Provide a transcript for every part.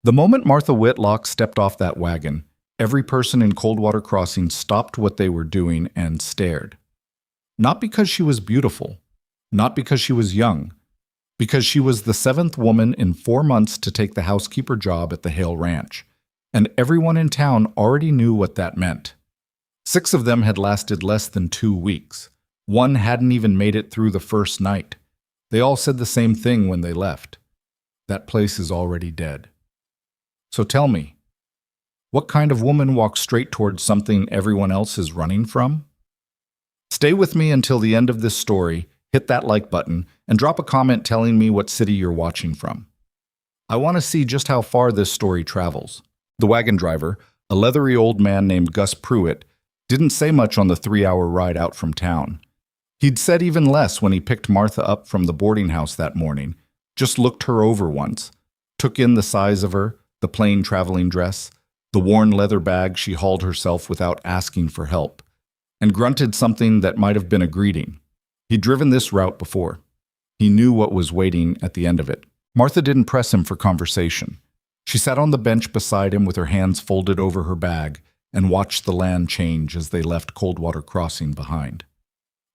The moment Martha Whitlock stepped off that wagon, every person in Coldwater Crossing stopped what they were doing and stared. Not because she was beautiful, not because she was young, because she was the seventh woman in 4 months to take the housekeeper job at the Hale Ranch, and everyone in town already knew what that meant. 6 of them had lasted less than 2 weeks. One hadn't even made it through the first night. They all said the same thing when they left. That place is already dead. So tell me, what kind of woman walks straight towards something everyone else is running from? Stay with me until the end of this story, hit that like button, and drop a comment telling me what city you're watching from. I want to see just how far this story travels. The wagon driver, a leathery old man named Gus Pruitt, didn't say much on the 3-hour ride out from town. He'd said even less when he picked Martha up from the boarding house that morning, just looked her over once, took in the size of her, the plain traveling dress, the worn leather bag she hauled herself without asking for help, and grunted something that might have been a greeting. He'd driven this route before. He knew what was waiting at the end of it. Martha didn't press him for conversation. She sat on the bench beside him with her hands folded over her bag and watched the land change as they left Coldwater Crossing behind.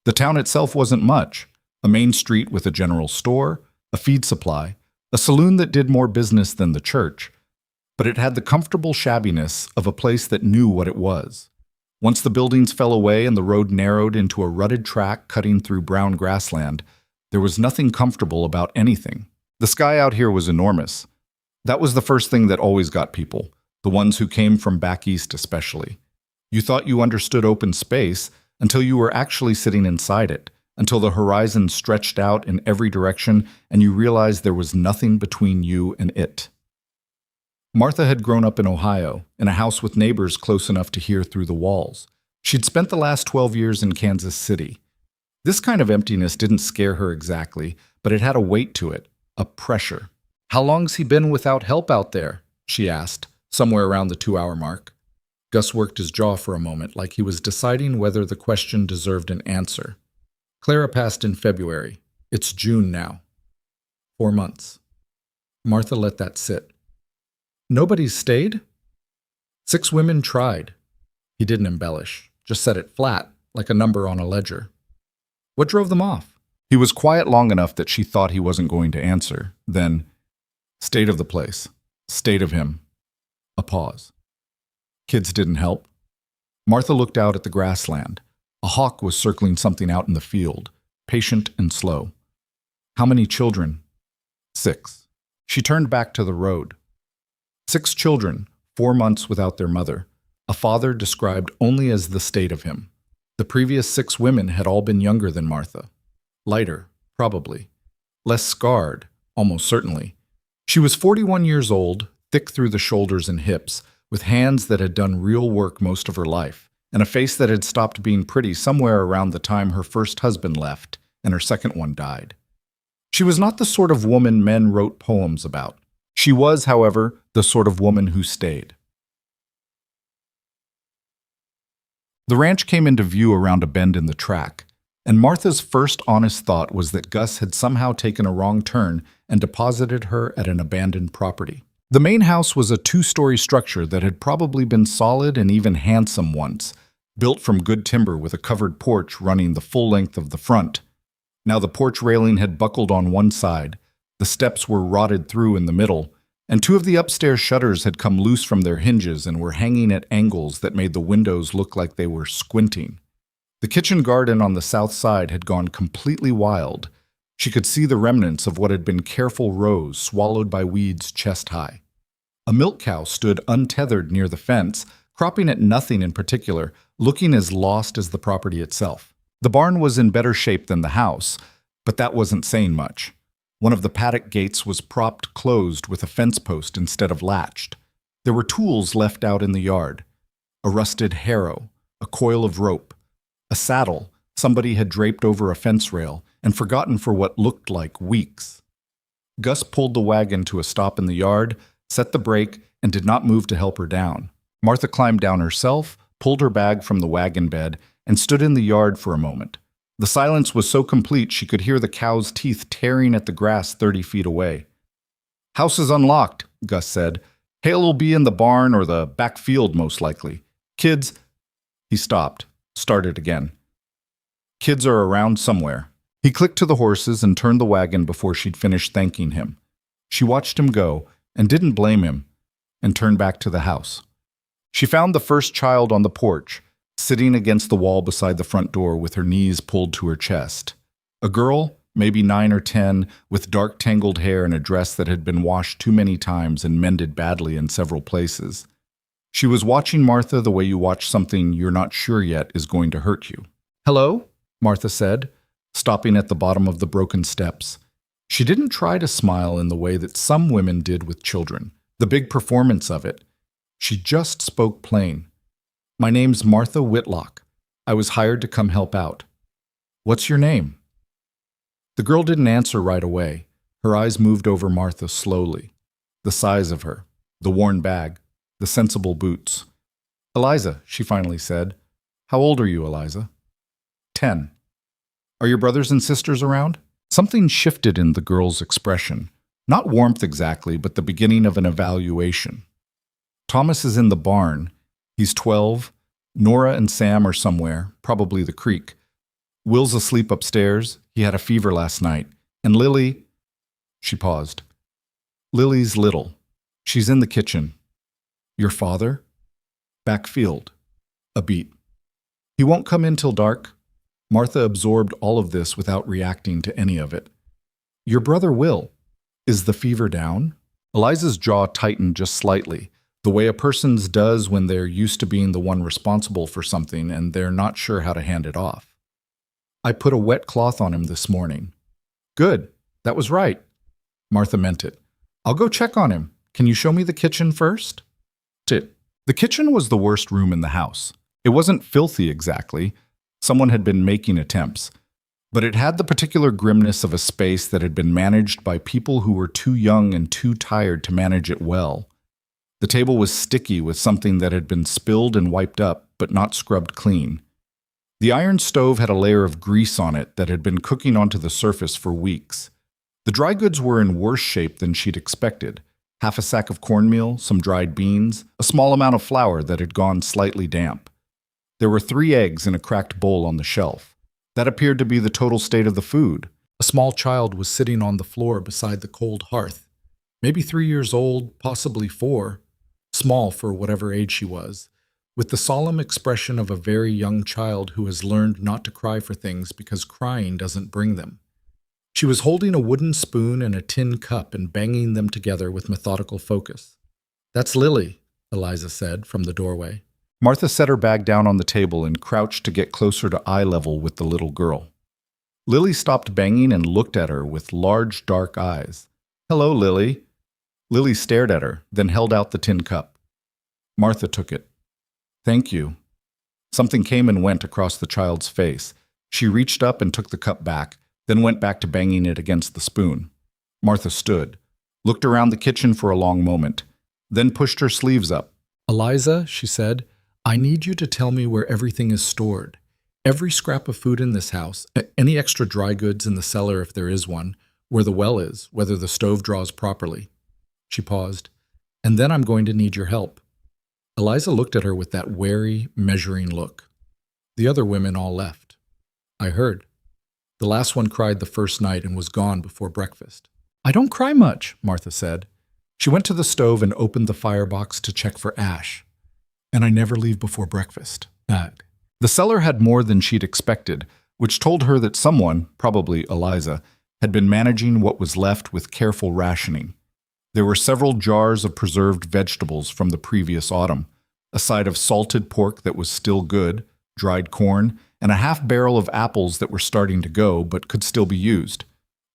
The town itself wasn't much. A main street with a general store, a feed supply, a saloon that did more business than the church, but it had the comfortable shabbiness of a place that knew what it was. Once the buildings fell away and the road narrowed into a rutted track cutting through brown grassland, there was nothing comfortable about anything. The sky out here was enormous. That was the first thing that always got people, the ones who came from back east especially. You thought you understood open space until you were actually sitting inside it, until the horizon stretched out in every direction and you realized there was nothing between you and it. Martha had grown up in Ohio, in a house with neighbors close enough to hear through the walls. She'd spent the last 12 years in Kansas City. This kind of emptiness didn't scare her exactly, but it had a weight to it, a pressure. "How long's he been without help out there?" she asked, somewhere around the 2-hour mark. Gus worked his jaw for a moment, like he was deciding whether the question deserved an answer. Clara passed in February. It's June now. 4 months. Martha let that sit. "Nobody's stayed?" 6 women tried. He didn't embellish, just said it flat, like a number on a ledger. "What drove them off?" He was quiet long enough that she thought he wasn't going to answer. Then, "State of the place. State of him." A pause. "Kids didn't help." Martha looked out at the grassland. A hawk was circling something out in the field, patient and slow. "How many children?" 6. She turned back to the road. 6 children, 4 months without their mother. A father described only as the state of him. The previous 6 women had all been younger than Martha. Lighter, probably. Less scarred, almost certainly. She was 41 years old, thick through the shoulders and hips, with hands that had done real work most of her life, and a face that had stopped being pretty somewhere around the time her first husband left and her second one died. She was not the sort of woman men wrote poems about. She was, however, the sort of woman who stayed. The ranch came into view around a bend in the track, and Martha's first honest thought was that Gus had somehow taken a wrong turn and deposited her at an abandoned property. The main house was a 2-story structure that had probably been solid and even handsome once, built from good timber with a covered porch running the full length of the front. Now the porch railing had buckled on one side, the steps were rotted through in the middle, and 2 of the upstairs shutters had come loose from their hinges and were hanging at angles that made the windows look like they were squinting. The kitchen garden on the south side had gone completely wild. She could see the remnants of what had been careful rows swallowed by weeds chest high. A milk cow stood untethered near the fence, cropping at nothing in particular, looking as lost as the property itself. The barn was in better shape than the house, but that wasn't saying much. One of the paddock gates was propped closed with a fence post instead of latched. There were tools left out in the yard. A rusted harrow, a coil of rope, a saddle somebody had draped over a fence rail and forgotten for what looked like weeks. Gus pulled the wagon to a stop in the yard, set the brake, and did not move to help her down. Martha climbed down herself, pulled her bag from the wagon bed, and stood in the yard for a moment. The silence was so complete she could hear the cow's teeth tearing at the grass 30 feet away. "House is unlocked," Gus said. Hale'll be in the barn or the back field, most likely. Kids, he stopped, started again. Kids are around somewhere. He clicked to the horses and turned the wagon before she'd finished thanking him. She watched him go and didn't blame him and turned back to the house. She found the first child on the porch, sitting against the wall beside the front door with her knees pulled to her chest. A girl, maybe 9 or 10, with dark tangled hair and a dress that had been washed too many times and mended badly in several places. She was watching Martha the way you watch something you're not sure yet is going to hurt you. "Hello?" Martha said, stopping at the bottom of the broken steps. She didn't try to smile in the way that some women did with children, the big performance of it. She just spoke plain. "My name's Martha Whitlock. I was hired to come help out." "What's your name?" The girl didn't answer right away. Her eyes moved over Martha slowly. The size of her, the worn bag, the sensible boots. "Eliza," she finally said. "How old are you, Eliza?" 10. "Are your brothers and sisters around?" Something shifted in the girl's expression. Not warmth exactly, but the beginning of an evaluation. "Thomas is in the barn. He's 12. Nora and Sam are somewhere, probably the creek. Will's asleep upstairs. He had a fever last night. And Lily..." She paused. "Lily's little. She's in the kitchen." "Your father?" "Backfield." A beat. "He won't come in till dark." Martha absorbed all of this without reacting to any of it. "Your brother Will. Is the fever down?" Eliza's jaw tightened just slightly, the way a person's does when they're used to being the one responsible for something and they're not sure how to hand it off. "I put a wet cloth on him this morning." "Good. That was right." Martha meant it. "I'll go check on him. Can you show me the kitchen first?" It. The kitchen was the worst room in the house. It wasn't filthy exactly. Someone had been making attempts. But it had the particular grimness of a space that had been managed by people who were too young and too tired to manage it well. The table was sticky with something that had been spilled and wiped up, but not scrubbed clean. The iron stove had a layer of grease on it that had been cooking onto the surface for weeks. The dry goods were in worse shape than she'd expected. Half a sack of cornmeal, some dried beans, a small amount of flour that had gone slightly damp. There were 3 eggs in a cracked bowl on the shelf. That appeared to be the total state of the food. A small child was sitting on the floor beside the cold hearth. Maybe 3 years old, possibly 4. Small for whatever age she was, with the solemn expression of a very young child who has learned not to cry for things because crying doesn't bring them. She was holding a wooden spoon and a tin cup and banging them together with methodical focus. "That's Lily," Eliza said from the doorway. Martha set her bag down on the table and crouched to get closer to eye level with the little girl. Lily stopped banging and looked at her with large, dark eyes. "Hello, Lily." Lily stared at her, then held out the tin cup. Martha took it. "Thank you." Something came and went across the child's face. She reached up and took the cup back, then went back to banging it against the spoon. Martha stood, looked around the kitchen for a long moment, then pushed her sleeves up. "Eliza," she said, "I need you to tell me where everything is stored. Every scrap of food in this house, any extra dry goods in the cellar if there is one, where the well is, whether the stove draws properly." She paused. "And then I'm going to need your help." Eliza looked at her with that wary, measuring look. The other women all left. "I heard. The last one cried the first night and was gone before breakfast." "I don't cry much," Martha said. She went to the stove and opened the firebox to check for ash. "And I never leave before breakfast." The cellar had more than she'd expected, which told her that someone, probably Eliza, had been managing what was left with careful rationing. There were several jars of preserved vegetables from the previous autumn, a side of salted pork that was still good, dried corn, and a half-barrel of apples that were starting to go but could still be used.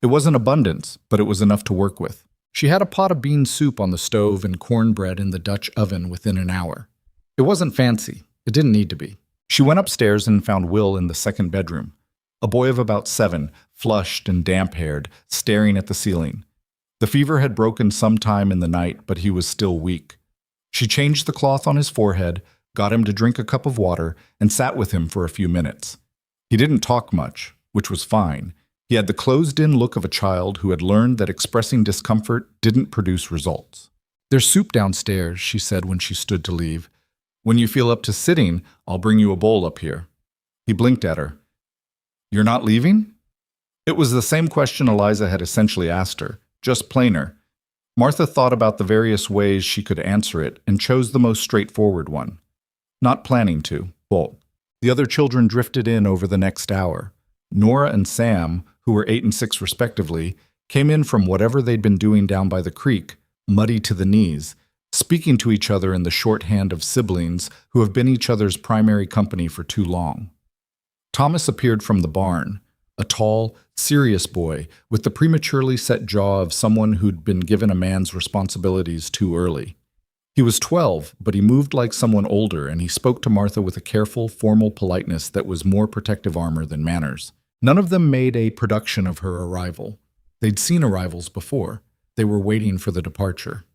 It wasn't abundance, but it was enough to work with. She had a pot of bean soup on the stove and cornbread in the Dutch oven within an hour. It wasn't fancy. It didn't need to be. She went upstairs and found Will in the second bedroom, a boy of about 7, flushed and damp-haired, staring at the ceiling. The fever had broken sometime in the night, but he was still weak. She changed the cloth on his forehead, got him to drink a cup of water, and sat with him for a few minutes. He didn't talk much, which was fine. He had the closed-in look of a child who had learned that expressing discomfort didn't produce results. There's soup downstairs, she said when she stood to leave. When you feel up to sitting, I'll bring you a bowl up here. He blinked at her. You're not leaving? It was the same question Eliza had essentially asked her, just plainer. Martha thought about the various ways she could answer it and chose the most straightforward one. Not planning to, Bolt. The other children drifted in over the next hour. Nora and Sam, who were 8 and 6 respectively, came in from whatever they'd been doing down by the creek, muddy to the knees, speaking to each other in the shorthand of siblings who have been each other's primary company for too long. Thomas appeared from the barn, a tall, serious boy with the prematurely set jaw of someone who'd been given a man's responsibilities too early. He was 12, but he moved like someone older, and he spoke to Martha with a careful, formal politeness that was more protective armor than manners. None of them made a production of her arrival. They'd seen arrivals before. They were waiting for the departure.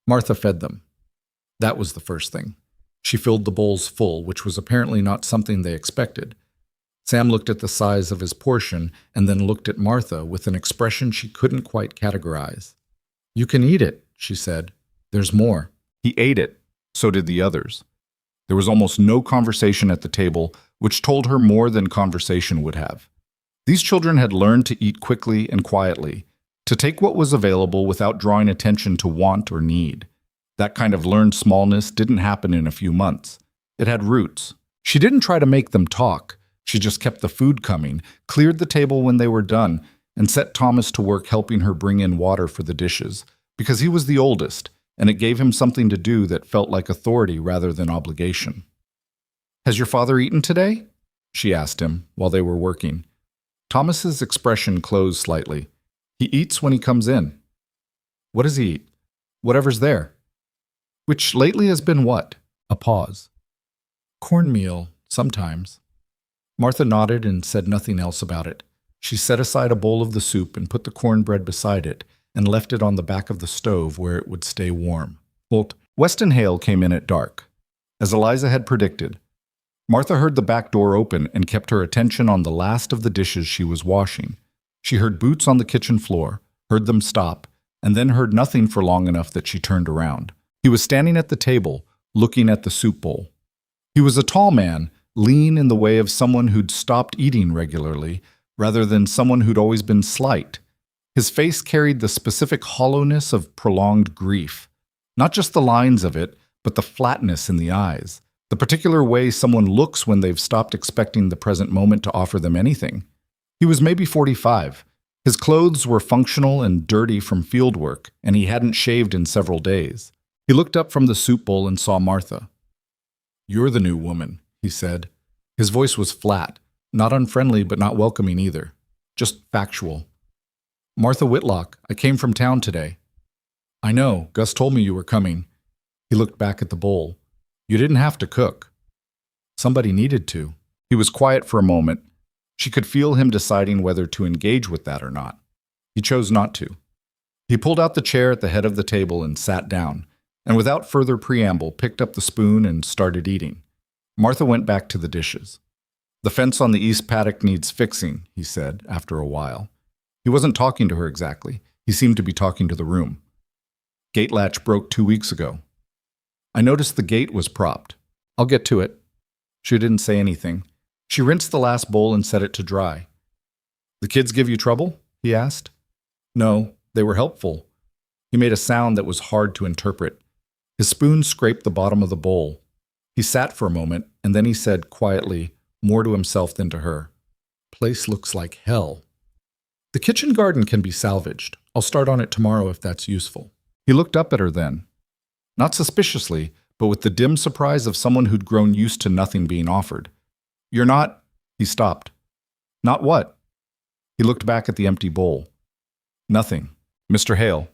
Martha fed them. That was the first thing. She filled the bowls full, which was apparently not something they expected. Sam looked at the size of his portion and then looked at Martha with an expression she couldn't quite categorize. You can eat it, she said. There's more. He ate it. So did the others. There was almost no conversation at the table, which told her more than conversation would have. These children had learned to eat quickly and quietly, to take what was available without drawing attention to want or need. That kind of learned smallness didn't happen in a few months. It had roots. She didn't try to make them talk. She just kept the food coming, cleared the table when they were done, and set Thomas to work helping her bring in water for the dishes, because he was the oldest, and it gave him something to do that felt like authority rather than obligation. Has your father eaten today? She asked him while they were working. Thomas's expression closed slightly. He eats when he comes in. What does he eat? Whatever's there. Which lately has been what? A pause. Cornmeal, sometimes. Martha nodded and said nothing else about it. She set aside a bowl of the soup and put the cornbread beside it and left it on the back of the stove where it would stay warm. Weston Hale came in at dark. As Eliza had predicted, Martha heard the back door open and kept her attention on the last of the dishes she was washing. She heard boots on the kitchen floor, heard them stop, and then heard nothing for long enough that she turned around. He was standing at the table, looking at the soup bowl. He was a tall man, lean in the way of someone who'd stopped eating regularly, rather than someone who'd always been slight. His face carried the specific hollowness of prolonged grief. Not just the lines of it, but the flatness in the eyes. The particular way someone looks when they've stopped expecting the present moment to offer them anything. He was maybe 45. His clothes were functional and dirty from field work, and he hadn't shaved in several days. He looked up from the soup bowl and saw Martha. You're the new woman, he said. His voice was flat, not unfriendly but not welcoming either. Just factual. Martha Whitlock, I came from town today. I know, Gus told me you were coming. He looked back at the bowl. You didn't have to cook. Somebody needed to. He was quiet for a moment. She could feel him deciding whether to engage with that or not. He chose not to. He pulled out the chair at the head of the table and sat down, and without further preamble picked up the spoon and started eating. Martha went back to the dishes. The fence on the east paddock needs fixing, he said, after a while. He wasn't talking to her exactly. He seemed to be talking to the room. Gate latch broke 2 weeks ago. I noticed the gate was propped. I'll get to it. She didn't say anything. She rinsed the last bowl and set it to dry. The kids give you trouble? He asked. No, they were helpful. He made a sound that was hard to interpret. His spoon scraped the bottom of the bowl. He sat for a moment, and then he said quietly, more to himself than to her, Place looks like hell. The kitchen garden can be salvaged. I'll start on it tomorrow if that's useful. He looked up at her then. Not suspiciously, but with the dim surprise of someone who'd grown used to nothing being offered. You're not... He stopped. Not what? He looked back at the empty bowl. Nothing. Mr. Hale.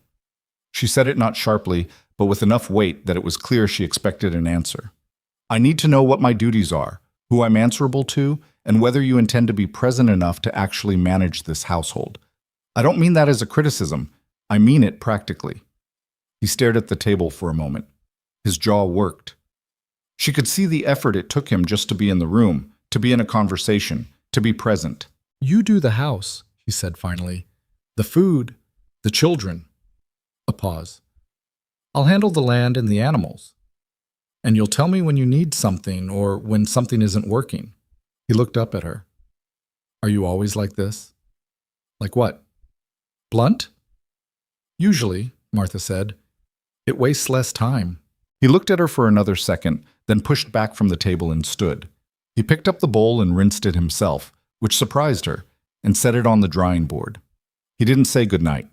She said it not sharply, but with enough weight that it was clear she expected an answer. I need to know what my duties are, who I'm answerable to, and whether you intend to be present enough to actually manage this household. I don't mean that as a criticism. I mean it practically. He stared at the table for a moment. His jaw worked. She could see the effort it took him just to be in the room, to be in a conversation, to be present. You do the house, he said finally. The food, the children. A pause. I'll handle the land and the animals. And you'll tell me when you need something or when something isn't working. He looked up at her. Are you always like this? Like what? Blunt? Usually, Martha said. It wastes less time. He looked at her for another second, then pushed back from the table and stood. He picked up the bowl and rinsed it himself, which surprised her, and set it on the drying board. He didn't say goodnight.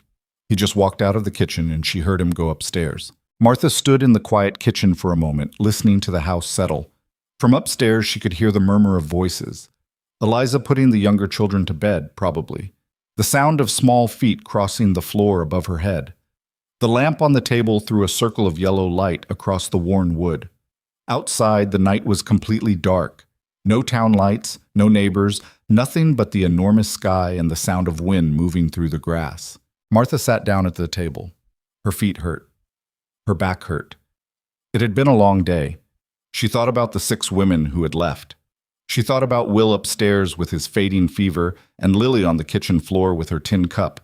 He just walked out of the kitchen and she heard him go upstairs. Martha stood in the quiet kitchen for a moment, listening to the house settle. From upstairs, she could hear the murmur of voices. Eliza putting the younger children to bed, probably. The sound of small feet crossing the floor above her head. The lamp on the table threw a circle of yellow light across the worn wood. Outside, the night was completely dark. No town lights, no neighbors, nothing but the enormous sky and the sound of wind moving through the grass. Martha sat down at the table. Her feet hurt. Her back hurt. It had been a long day. She thought about the 6 women who had left. She thought about Will upstairs with his fading fever and Lily on the kitchen floor with her tin cup,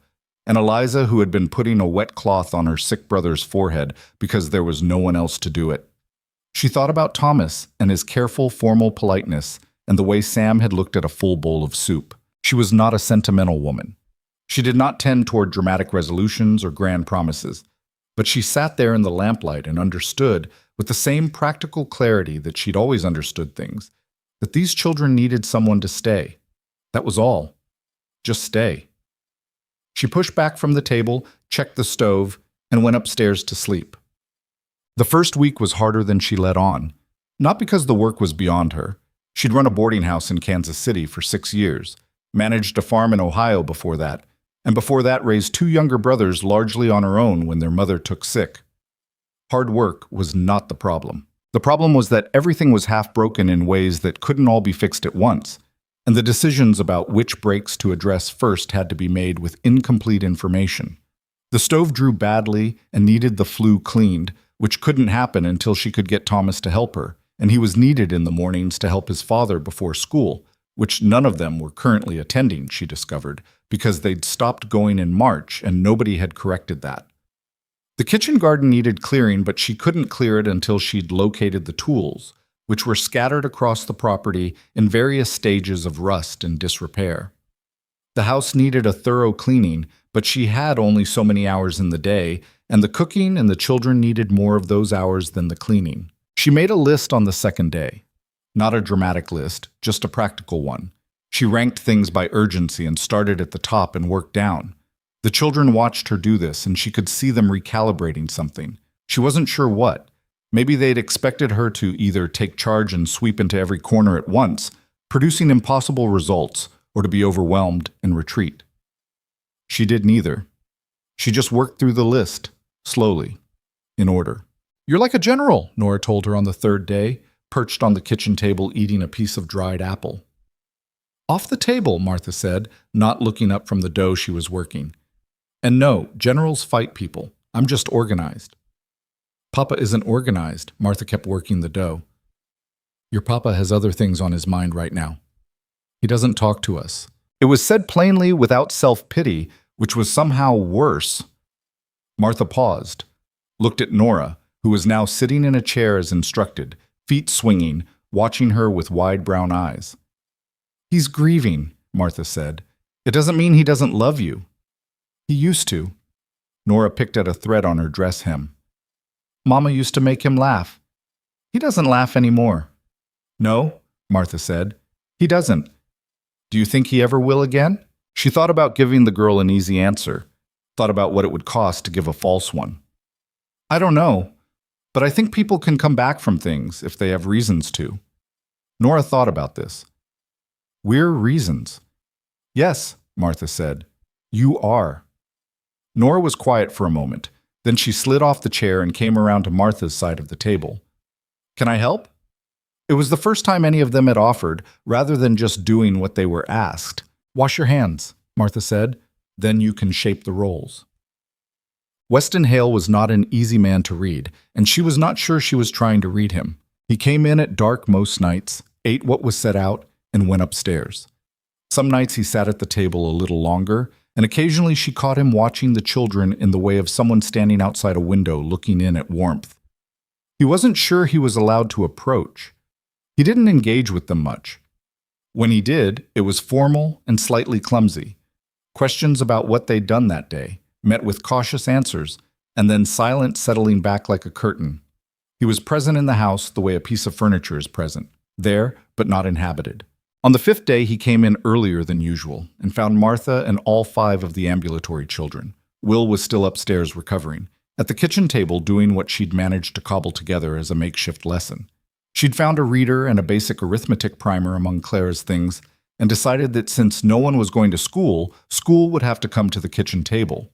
and Eliza who had been putting a wet cloth on her sick brother's forehead because there was no one else to do it. She thought about Thomas and his careful, formal politeness and the way Sam had looked at a full bowl of soup. She was not a sentimental woman. She did not tend toward dramatic resolutions or grand promises, but she sat there in the lamplight and understood, with the same practical clarity that she'd always understood things, that these children needed someone to stay. That was all. Just stay. She pushed back from the table, checked the stove, and went upstairs to sleep. The first week was harder than she let on, not because the work was beyond her. She'd run a boarding house in Kansas City for 6 years, managed a farm in Ohio before that, and before that raised 2 younger brothers largely on her own when their mother took sick. Hard work was not the problem. The problem was that everything was half broken in ways that couldn't all be fixed at once, and the decisions about which breaks to address first had to be made with incomplete information. The stove drew badly and needed the flue cleaned, which couldn't happen until she could get Thomas to help her, and he was needed in the mornings to help his father before school, which none of them were currently attending, she discovered, because they'd stopped going in March and nobody had corrected that. The kitchen garden needed clearing, but she couldn't clear it until she'd located the tools, which were scattered across the property in various stages of rust and disrepair. The house needed a thorough cleaning, but she had only so many hours in the day, and the cooking and the children needed more of those hours than the cleaning. She made a list on the second day. Not a dramatic list, just a practical one. She ranked things by urgency and started at the top and worked down. The children watched her do this, and she could see them recalibrating something. She wasn't sure what. Maybe they'd expected her to either take charge and sweep into every corner at once, producing impossible results, or to be overwhelmed and retreat. She did neither. She just worked through the list, slowly, in order. "You're like a general," Nora told her on the 3rd day, perched on the kitchen table eating a piece of dried apple. "Off the table," Martha said, not looking up from the dough she was working. "And no, generals fight people. I'm just organized." "Papa isn't organized," Martha kept working the dough. "Your papa has other things on his mind right now. He doesn't talk to us." It was said plainly without self-pity, which was somehow worse. Martha paused, looked at Nora, who was now sitting in a chair as instructed, feet swinging, watching her with wide brown eyes. "He's grieving," Martha said. "It doesn't mean he doesn't love you." "He used to." Nora picked at a thread on her dress hem. "Mama used to make him laugh. He doesn't laugh anymore." "No," Martha said. "He doesn't. Do you think he ever will again?" She thought about giving the girl an easy answer, thought about what it would cost to give a false one. "I don't know, but I think people can come back from things if they have reasons to." Nora thought about this. "We're reasons." "Yes," Martha said. "You are." Nora was quiet for a moment. Then she slid off the chair and came around to Martha's side of the table. "Can I help?" It was the first time any of them had offered, rather than just doing what they were asked. "Wash your hands," Martha said. "Then you can shape the rolls." Weston Hale was not an easy man to read, and she was not sure she was trying to read him. He came in at dark most nights, ate what was set out, and went upstairs. Some nights he sat at the table a little longer, and occasionally she caught him watching the children in the way of someone standing outside a window looking in at warmth. He wasn't sure he was allowed to approach. He didn't engage with them much. When he did, it was formal and slightly clumsy. Questions about what they'd done that day, met with cautious answers, and then silence settling back like a curtain. He was present in the house the way a piece of furniture is present, there but not inhabited. On the 5th day, he came in earlier than usual and found Martha and all 5 of the ambulatory children. Will was still upstairs recovering, at the kitchen table doing what she'd managed to cobble together as a makeshift lesson. She'd found a reader and a basic arithmetic primer among Clara's things and decided that since no one was going to school, school would have to come to the kitchen table.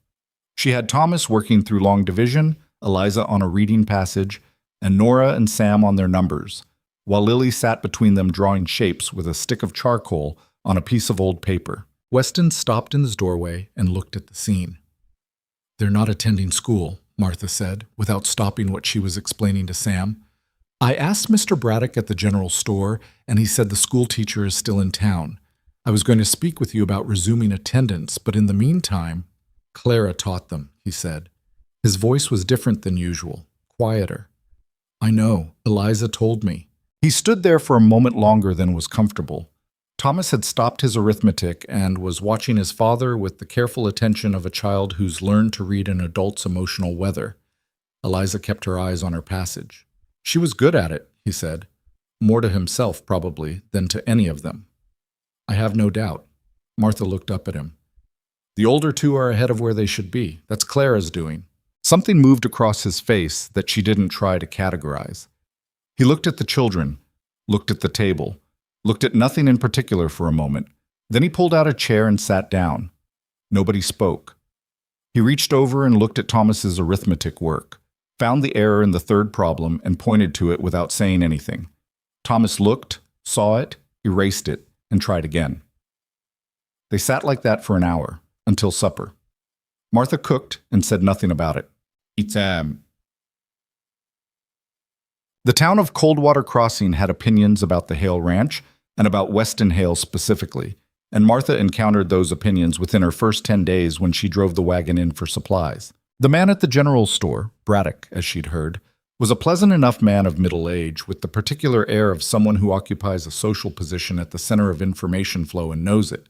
She had Thomas working through long division, Eliza on a reading passage, and Nora and Sam on their numbers, while Lily sat between them drawing shapes with a stick of charcoal on a piece of old paper. Weston stopped in his doorway and looked at the scene. "They're not attending school," Martha said, without stopping what she was explaining to Sam. "I asked Mr. Braddock at the general store, and he said the school teacher is still in town. I was going to speak with you about resuming attendance, but in the meantime—" "Clara taught them," he said. His voice was different than usual, quieter. "I know, Eliza told me." He stood there for a moment longer than was comfortable. Thomas had stopped his arithmetic and was watching his father with the careful attention of a child who's learned to read an adult's emotional weather. Eliza kept her eyes on her passage. "She was good at it," he said. More to himself, probably, than to any of them. "I have no doubt." Martha looked up at him. "The older two are ahead of where they should be. That's Clara's doing." Something moved across his face that she didn't try to categorize. He looked at the children, looked at the table, looked at nothing in particular for a moment. Then he pulled out a chair and sat down. Nobody spoke. He reached over and looked at Thomas's arithmetic work, found the error in the 3rd problem, and pointed to it without saying anything. Thomas looked, saw it, erased it, and tried again. They sat like that for an hour, until supper. Martha cooked and said nothing about it. The town of Coldwater Crossing had opinions about the Hale Ranch and about Weston Hale specifically, and Martha encountered those opinions within her first 10 days when she drove the wagon in for supplies. The man at the general store, Braddock, as she'd heard, was a pleasant enough man of middle age with the particular air of someone who occupies a social position at the center of information flow and knows it.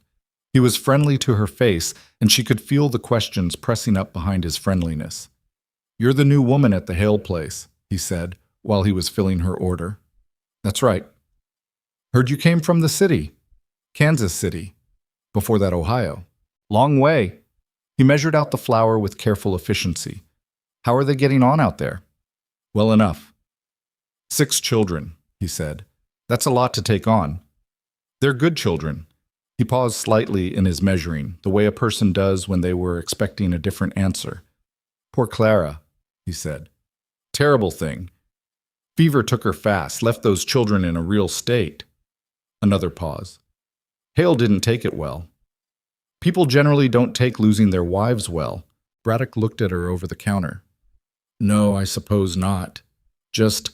He was friendly to her face, and she could feel the questions pressing up behind his friendliness. "You're the new woman at the Hale place," he said, while he was filling her order. "That's right." "Heard you came from the city." "Kansas City. Before that, Ohio." "Long way." He measured out the flour with careful efficiency. "How are they getting on out there?" "Well enough." 6 children, he said. "That's a lot to take on." "They're good children." He paused slightly in his measuring, the way a person does when they were expecting a different answer. "Poor Clara," he said. "Terrible thing. Fever took her fast, left those children in a real state." Another pause. "Hale didn't take it well." "People generally don't take losing their wives well." Braddock looked at her over the counter. "No, I suppose not. Just—"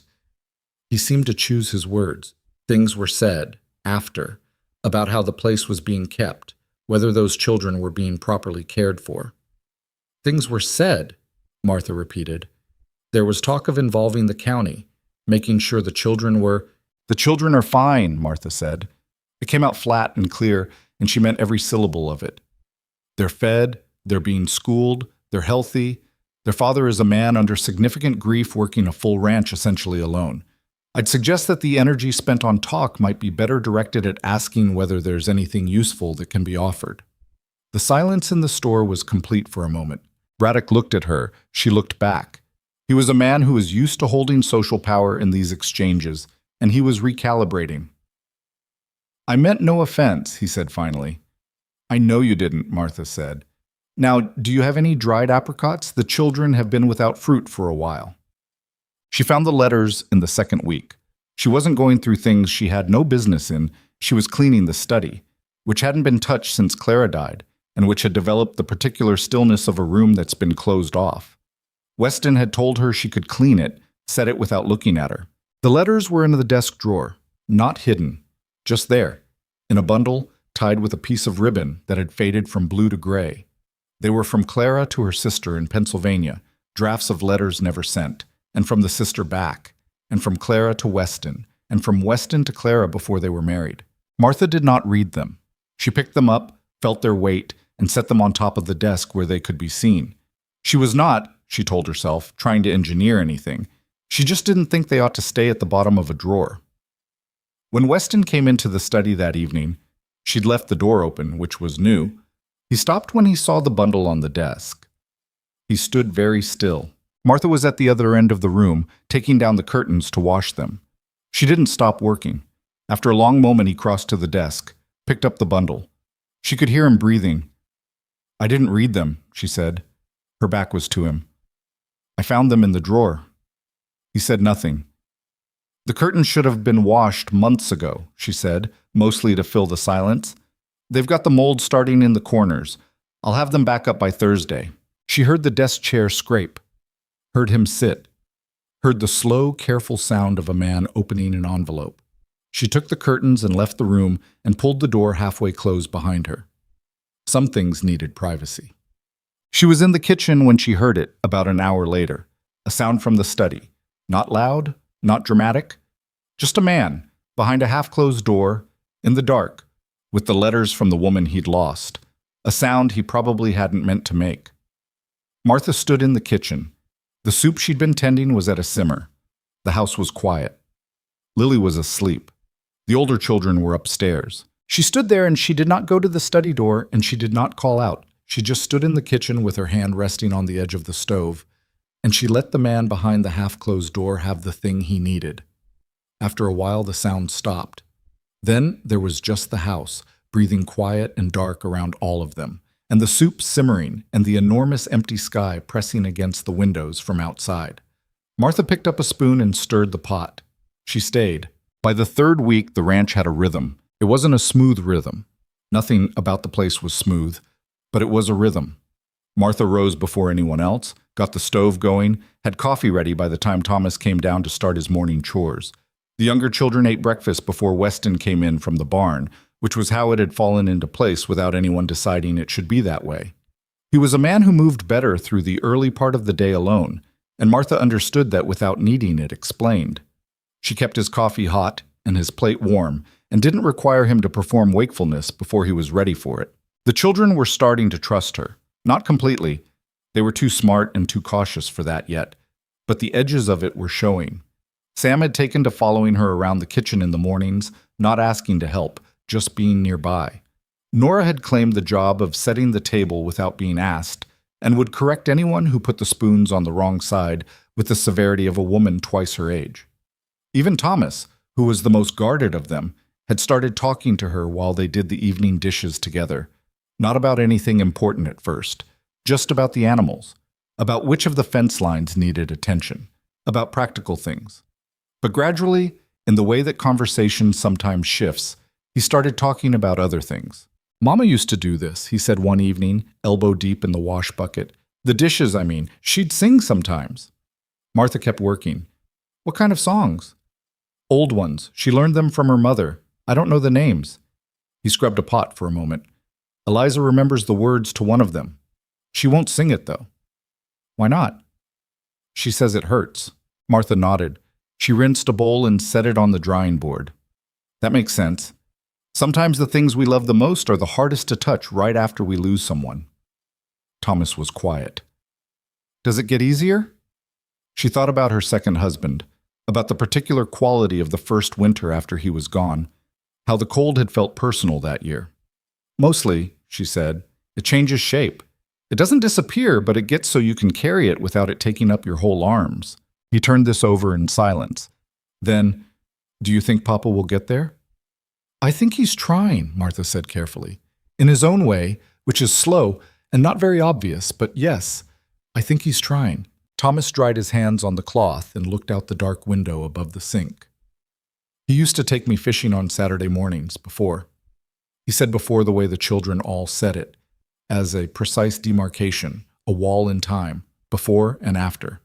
He seemed to choose his words. Things were said, after, about how the place was being kept, whether those children were being properly cared for. "Things were said," Martha repeated. "There was talk of involving the county, making sure the children were—" "The children are fine," Martha said. It came out flat and clear, and she meant every syllable of it. "They're fed, they're being schooled, they're healthy. Their father is a man under significant grief working a full ranch essentially alone. I'd suggest that the energy spent on talk might be better directed at asking whether there's anything useful that can be offered." The silence in the store was complete for a moment. Braddock looked at her. She looked back. He was a man who was used to holding social power in these exchanges, and he was recalibrating. "I meant no offense," he said finally. "I know you didn't," Martha said. "Now, do you have any dried apricots? The children have been without fruit for a while." She found the letters in the 2nd week. She wasn't going through things she had no business in. She was cleaning the study, which hadn't been touched since Clara died, and which had developed the particular stillness of a room that's been closed off. Weston had told her she could clean it, said it without looking at her. The letters were in the desk drawer, not hidden, just there, in a bundle tied with a piece of ribbon that had faded from blue to gray. They were from Clara to her sister in Pennsylvania, drafts of letters never sent, and from the sister back, and from Clara to Weston, and from Weston to Clara before they were married. Martha did not read them. She picked them up, felt their weight, and set them on top of the desk where they could be seen. She was not, she told herself, trying to engineer anything. She just didn't think they ought to stay at the bottom of a drawer. When Weston came into the study that evening, she'd left the door open, which was new. He stopped when he saw the bundle on the desk. He stood very still. Martha was at the other end of the room, taking down the curtains to wash them. She didn't stop working. After a long moment, he crossed to the desk, picked up the bundle. She could hear him breathing. "I didn't read them," she said. Her back was to him. "I found them in the drawer." He said nothing. "The curtains should have been washed months ago," she said, mostly to fill the silence. "They've got the mold starting in the corners. I'll have them back up by Thursday." She heard the desk chair scrape, heard him sit, heard the slow, careful sound of a man opening an envelope. She took the curtains and left the room and pulled the door halfway closed behind her. Some things needed privacy. She was in the kitchen when she heard it, about an hour later. A sound from the study. Not loud, not dramatic. Just a man, behind a half-closed door, in the dark, with the letters from the woman he'd lost. A sound he probably hadn't meant to make. Martha stood in the kitchen. The soup she'd been tending was at a simmer. The house was quiet. Lily was asleep. The older children were upstairs. She stood there and she did not go to the study door and she did not call out. She just stood in the kitchen with her hand resting on the edge of the stove, and she let the man behind the half-closed door have the thing he needed. After a while, the sound stopped. Then there was just the house, breathing quiet and dark around all of them, and the soup simmering and the enormous empty sky pressing against the windows from outside. Martha picked up a spoon and stirred the pot. She stayed. By the third week, the ranch had a rhythm. It wasn't a smooth rhythm. Nothing about the place was smooth, but it was a rhythm. Martha rose before anyone else, got the stove going, had coffee ready by the time Thomas came down to start his morning chores. The younger children ate breakfast before Weston came in from the barn, which was how it had fallen into place without anyone deciding it should be that way. He was a man who moved better through the early part of the day alone, and Martha understood that without needing it explained. She kept his coffee hot and his plate warm, and didn't require him to perform wakefulness before he was ready for it. The children were starting to trust her. Not completely. They were too smart and too cautious for that yet, but the edges of it were showing. Sam had taken to following her around the kitchen in the mornings, not asking to help, just being nearby. Nora had claimed the job of setting the table without being asked, and would correct anyone who put the spoons on the wrong side with the severity of a woman twice her age. Even Thomas, who was the most guarded of them, had started talking to her while they did the evening dishes together. Not about anything important at first, just about the animals, about which of the fence lines needed attention, about practical things. But gradually, in the way that conversation sometimes shifts, he started talking about other things. "Mama used to do this," he said one evening, elbow deep in the wash bucket. "The dishes, I mean. She'd sing sometimes." Martha kept working. "What kind of songs?" "Old ones. She learned them from her mother. I don't know the names." He scrubbed a pot for a moment. "Eliza remembers the words to one of them. She won't sing it, though." "Why not?" "She says it hurts." Martha nodded. She rinsed a bowl and set it on the drying board. "That makes sense. Sometimes the things we love the most are the hardest to touch right after we lose someone." Thomas was quiet. "Does it get easier?" She thought about her second husband, about the particular quality of the first winter after he was gone, how the cold had felt personal that year. "Mostly," she said, "it changes shape. It doesn't disappear, but it gets so you can carry it without it taking up your whole arms." He turned this over in silence. Then, "Do you think Papa will get there?" "I think he's trying," Martha said carefully. "In his own way, which is slow and not very obvious, but yes, I think he's trying." Thomas dried his hands on the cloth and looked out the dark window above the sink. "He used to take me fishing on Saturday mornings, before." He said before the way the children all said it, as a precise demarcation, a wall in time, before and after.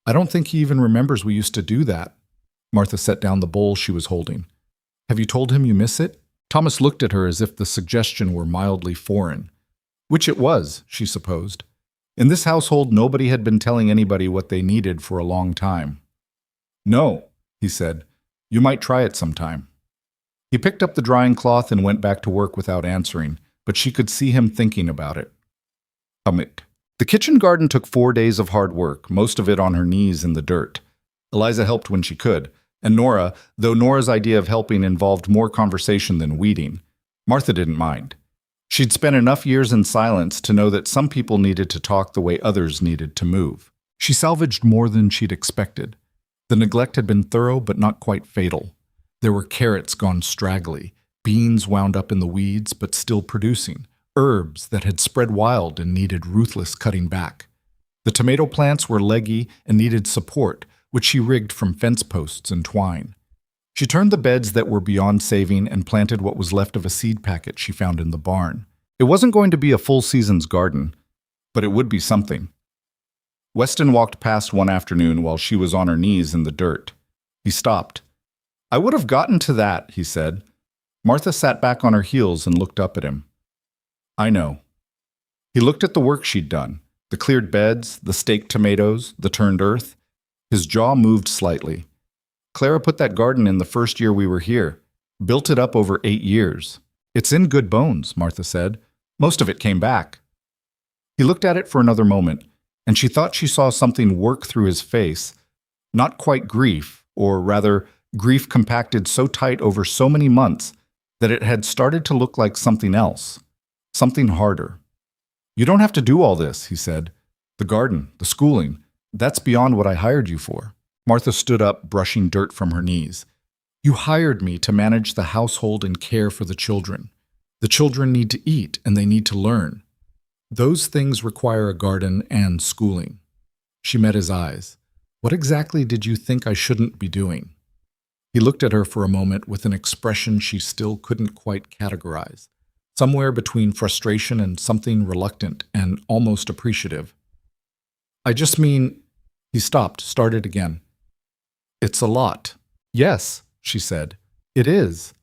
"I don't think he even remembers we used to do that." Martha set down the bowl she was holding. "Have you told him you miss it?" Thomas looked at her as if the suggestion were mildly foreign. Which it was, she supposed. In this household, nobody had been telling anybody what they needed for a long time. No, he said. You might try it sometime. He picked up the drying cloth and went back to work without answering, but she could see him thinking about it. The kitchen garden took 4 days of hard work, most of it on her knees in the dirt. Eliza helped when she could, and Nora, though Nora's idea of helping involved more conversation than weeding, Martha didn't mind. She'd spent enough years in silence to know that some people needed to talk the way others needed to move. She salvaged more than she'd expected. The neglect had been thorough but not quite fatal. There were carrots gone straggly, beans wound up in the weeds but still producing, herbs that had spread wild and needed ruthless cutting back. The tomato plants were leggy and needed support, which she rigged from fence posts and twine. She turned the beds that were beyond saving and planted what was left of a seed packet she found in the barn. It wasn't going to be a full season's garden, but it would be something. Weston walked past one afternoon while she was on her knees in the dirt. He stopped. I would have gotten to that, he said. Martha sat back on her heels and looked up at him. I know. He looked at the work she'd done, the cleared beds, the staked tomatoes, the turned earth. His jaw moved slightly. Clara put that garden in the first year we were here, built it up over 8 years. It's in good bones, Martha said. Most of it came back. He looked at it for another moment, and she thought she saw something work through his face, not quite grief, or rather, grief compacted so tight over so many months that it had started to look like something else, something harder. You don't have to do all this, he said. The garden, the schooling, that's beyond what I hired you for. Martha stood up, brushing dirt from her knees. You hired me to manage the household and care for the children. The children need to eat and they need to learn. Those things require a garden and schooling. She met his eyes. What exactly did you think I shouldn't be doing? He looked at her for a moment with an expression she still couldn't quite categorize, somewhere between frustration and something reluctant and almost appreciative. I just mean, he stopped, started again. It's a lot. Yes, she said. It is.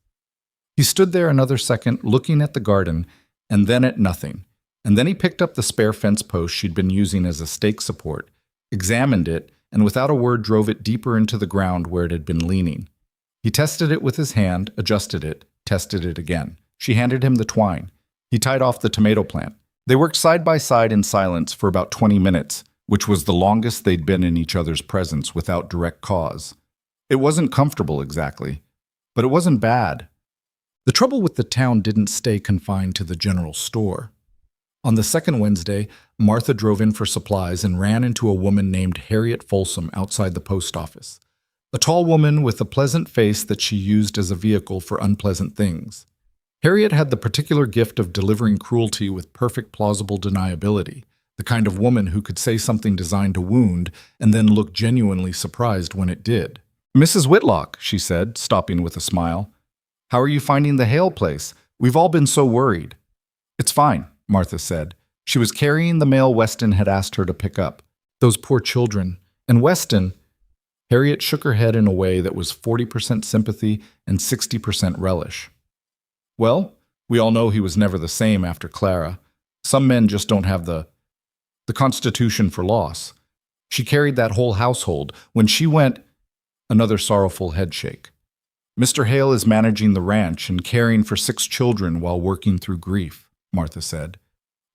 He stood there another second, looking at the garden, and then at nothing. And then he picked up the spare fence post she'd been using as a stake support, examined it, and without a word drove it deeper into the ground where it had been leaning. He tested it with his hand, adjusted it, tested it again. She handed him the twine. He tied off the tomato plant. They worked side by side in silence for about 20 minutes, which was the longest they'd been in each other's presence without direct cause. It wasn't comfortable exactly, but it wasn't bad. The trouble with the town didn't stay confined to the general store. On the second Wednesday, Martha drove in for supplies and ran into a woman named Harriet Folsom outside the post office, a tall woman with a pleasant face that she used as a vehicle for unpleasant things. Harriet had the particular gift of delivering cruelty with perfect plausible deniability, the kind of woman who could say something designed to wound and then look genuinely surprised when it did. Mrs. Whitlock, she said, stopping with a smile. How are you finding the Hale place? We've all been so worried. It's fine, Martha said. She was carrying the mail Weston had asked her to pick up. Those poor children. And Weston. Harriet shook her head in a way that was 40% sympathy and 60% relish. Well, we all know he was never the same after Clara. Some men just don't have the constitution for loss. She carried that whole household. When she went, another sorrowful headshake. Mr. Hale is managing the ranch and caring for 6 children while working through grief, Martha said.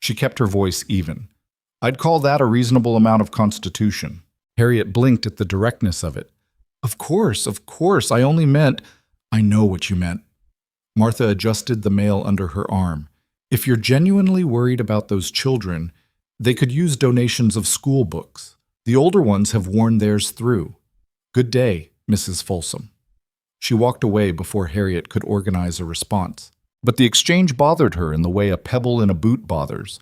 She kept her voice even. I'd call that a reasonable amount of constitution. Harriet blinked at the directness of it. Of course, I only meant... I know what you meant. Martha adjusted the mail under her arm. If you're genuinely worried about those children, they could use donations of school books. The older ones have worn theirs through. Good day, Mrs. Folsom. She walked away before Harriet could organize a response. But the exchange bothered her in the way a pebble in a boot bothers.